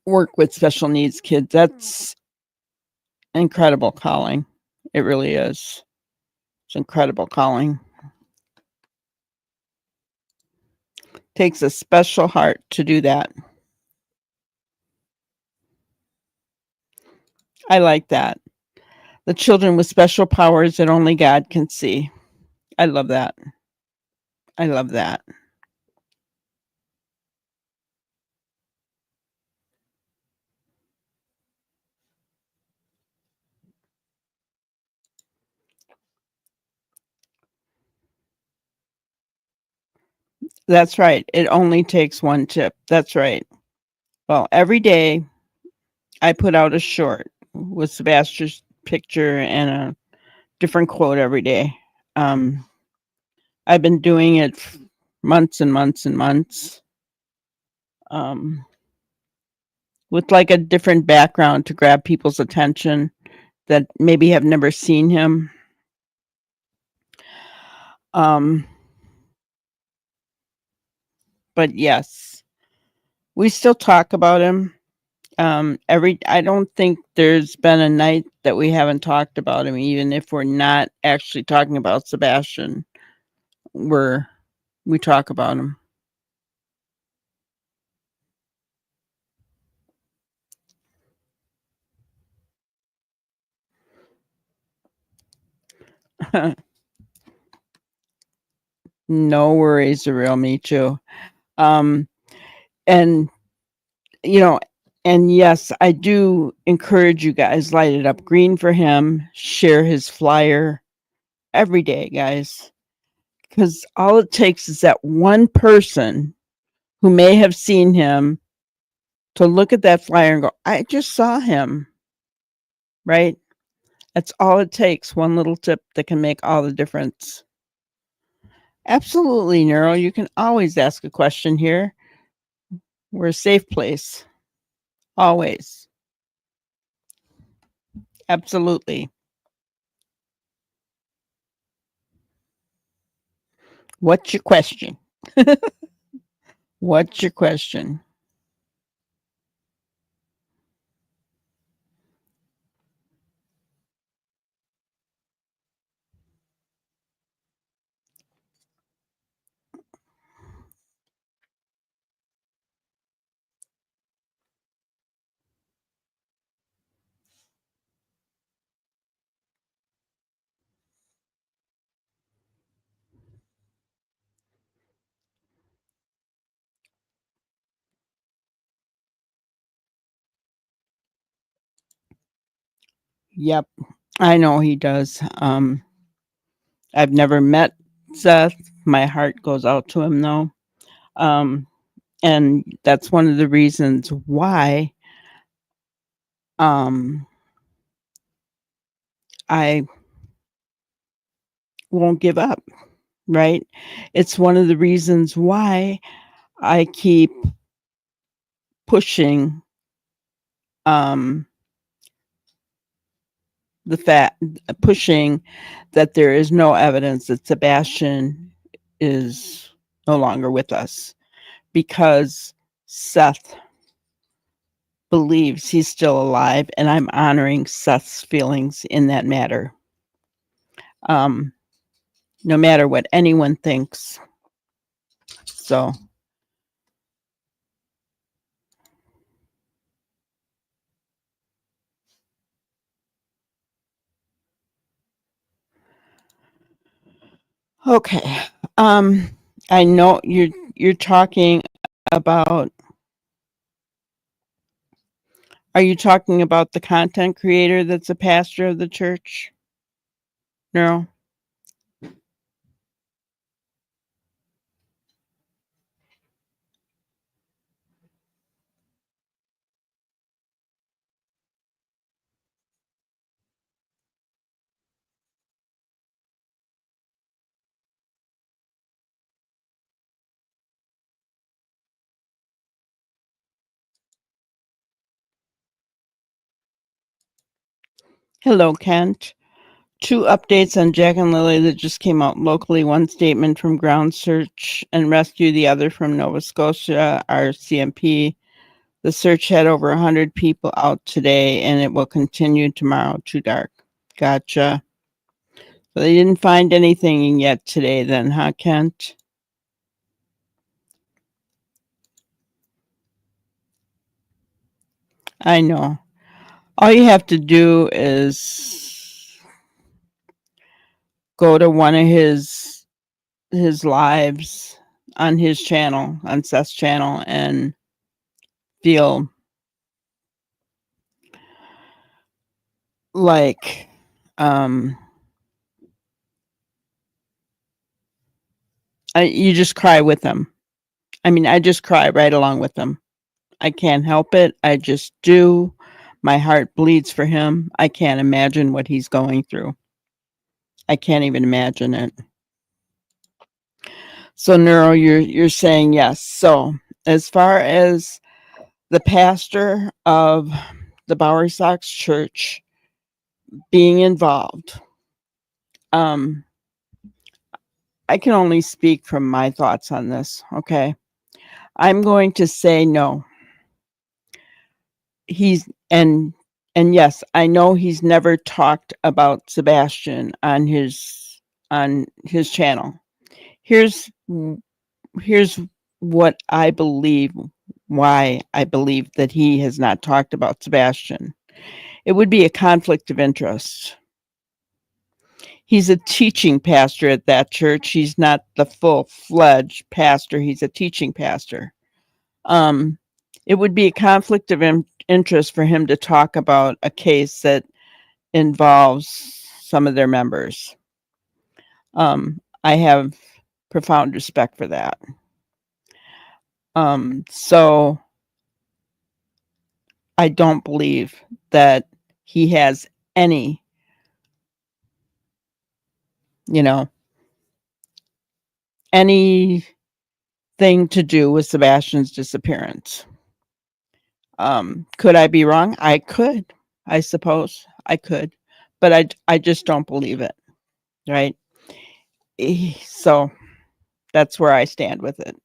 work with special needs kids. That's incredible calling. It really is. It's incredible calling. Takes a special heart to do that. I like that. The children with special powers that only God can see. I love that. I love that. That's right. It only takes one tip. That's right. Well, every day I put out a short with Sebastian's picture and a different quote every day. I've been doing it months and months and months. With like a different background to grab people's attention that maybe have never seen him. But yes, we still talk about him. I don't think there's been a night that we haven't talked about him, even if we're not actually talking about Sebastian. We talk about him. No worries, the real me too. And and yes, I do encourage you guys, light it up green for him, share his flyer every day, guys. Because all it takes is that one person who may have seen him to look at that flyer and go, I just saw him. Right? That's all it takes. One little tip that can make all the difference. Absolutely, Neuro. You can always ask a question here. We're a safe place. Always. Absolutely. What's your question? What's your question? Yep, I know he does. I've never met Seth. My heart goes out to him though. Um, and that's one of the reasons why um I won't give up, right? It's one of the reasons why I keep pushing um the fact pushing that there is no evidence that Sebastian is no longer with us, because Seth believes he's still alive, and I'm honoring Seth's feelings in that matter. No matter what anyone thinks. So okay. I know you're talking about, are you talking about the content creator that's a pastor of the church? No. Hello, Kent. Two updates on Jack and Lily that just came out locally. One statement from Ground Search and Rescue, the other from Nova Scotia RCMP. The search had over 100 people out today, and it will continue tomorrow to dark. Gotcha. So they didn't find anything yet today then, huh, Kent? I know. All you have to do is go to one of his lives on his channel, on Seth's channel, and feel like you just cry with him. I mean, I just cry right along with him. I can't help it. I just do. My heart bleeds for him. I can't imagine what he's going through. I can't even imagine it. So, Neuro, you're saying yes. So, as far as the pastor of the Bowery Sox Church being involved, I can only speak from my thoughts on this. Okay, I'm going to say no. And yes, I know he's never talked about Sebastian on his channel. Here's what I believe, why I believe that he has not talked about Sebastian. It would be a conflict of interest. He's a teaching pastor at that church. He's not the full-fledged pastor. He's a teaching pastor. It would be a conflict of interest for him to talk about a case that involves some of their members. I have profound respect for that. So I don't believe that he has any, anything to do with Sebastian's disappearance. Could I be wrong? I could, I suppose. I could, but I just don't believe it, right? So that's where I stand with it.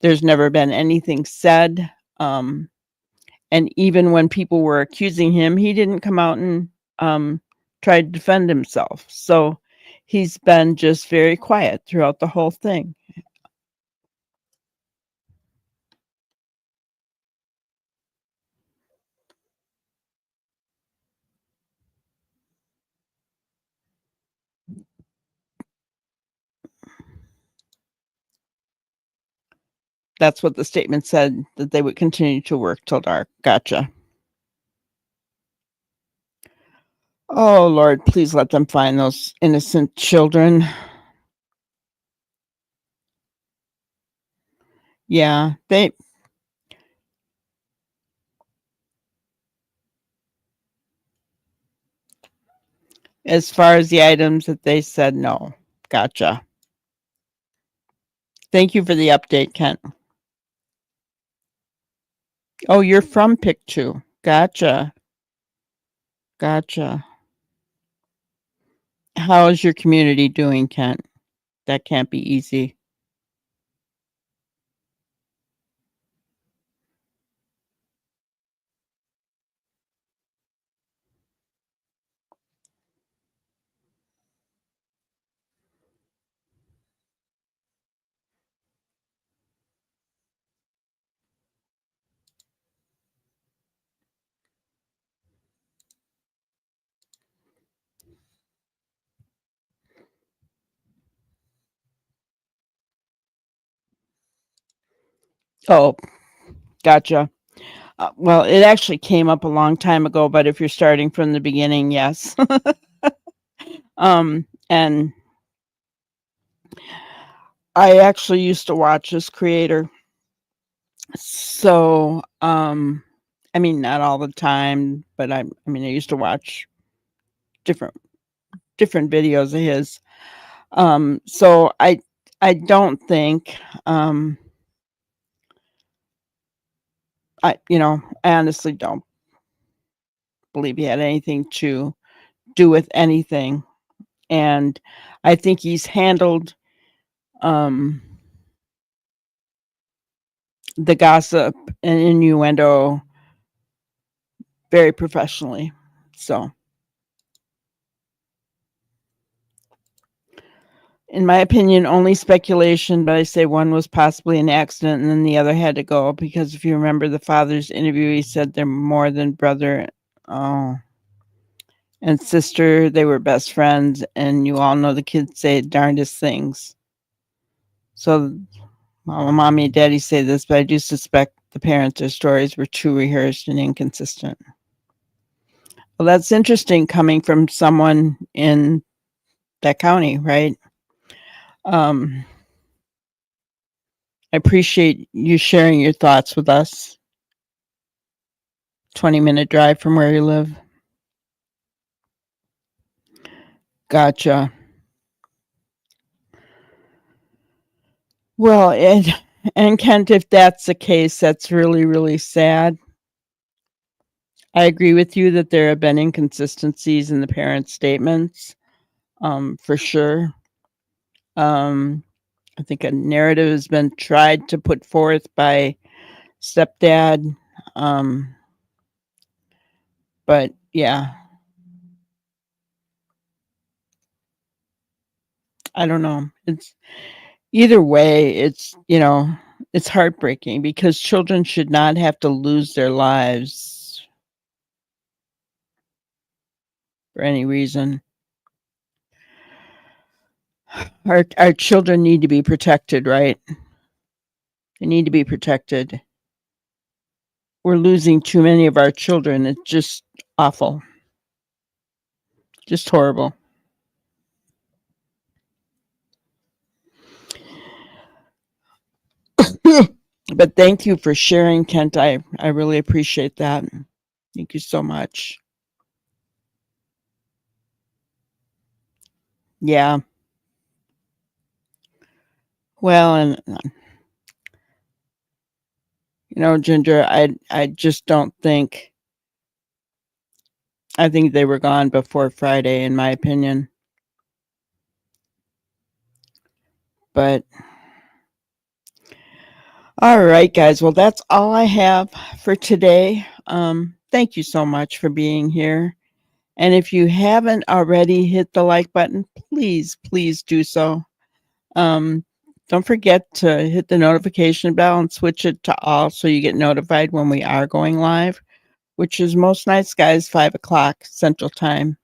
There's never been anything said. And even when people were accusing him, he didn't come out and try to defend himself. So he's been just very quiet throughout the whole thing. That's what the statement said, that they would continue to work till dark. Gotcha. Oh, Lord, please let them find those innocent children. Yeah, as far as the items that they said, no. Gotcha. Thank you for the update, Kent. Oh, you're from Pictou. Gotcha. Gotcha. How is your community doing, Kent? That can't be easy. Oh, gotcha. Well, it actually came up a long time ago, but if you're starting from the beginning, yes. And I actually used to watch this creator. So, I mean, not all the time, but I mean, I used to watch different videos of his. So I don't think, I honestly don't believe he had anything to do with anything. And I think he's handled the gossip and innuendo very professionally. So, in my opinion, only speculation, but I say one was possibly an accident and then the other had to go, because if you remember the father's interview, he said they're more than brother and sister. They were best friends, and you all know the kids say darndest things. So, well, mommy and daddy say this, but I do suspect the parents' stories were too rehearsed and inconsistent. Well, that's interesting coming from someone in that county, right? I appreciate you sharing your thoughts with us. 20-minute drive from where you live. Gotcha. Well, and Kent, if that's the case, that's really, really sad. I agree with you that there have been inconsistencies in the parents' statements, for sure. I think a narrative has been tried to put forth by stepdad. But yeah, I don't know. It's either way, it's it's heartbreaking because children should not have to lose their lives for any reason. Our children need to be protected, right? They need to be protected. We're losing too many of our children. It's just awful. Just horrible. But thank you for sharing, Kent. I really appreciate that. Thank you so much. Yeah. Well, and Ginger, I just don't think I think they were gone before Friday, in my opinion. But all right, guys. Well, that's all I have for today. Thank you so much for being here. And if you haven't already hit the like button, please, please do so. Don't forget to hit the notification bell and switch it to all so you get notified when we are going live, which is most nights, guys, 5 o'clock Central Time.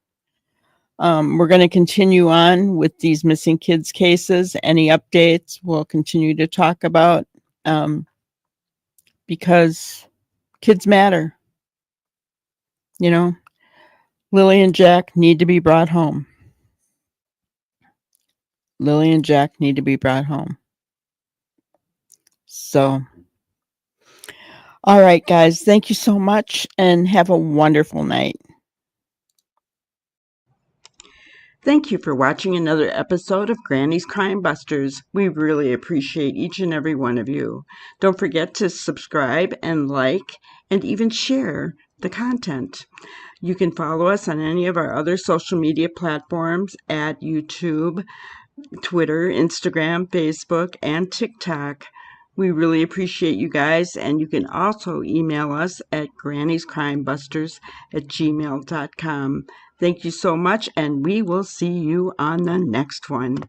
We're going to continue on with these missing kids cases. Any updates we'll continue to talk about because kids matter. You know, Lilly and Jack need to be brought home. Lilly and Jack need to be brought home. So, all right, guys, thank you so much and have a wonderful night. Thank you for watching another episode of Granny's Crime Busters. We really appreciate each and every one of you. Don't forget to subscribe and like and even share the content. You can follow us on any of our other social media platforms at YouTube, Twitter, Instagram, Facebook, and TikTok. We really appreciate you guys, and you can also email us at granniescrimebusters@gmail.com. Thank you so much, and we will see you on the next one.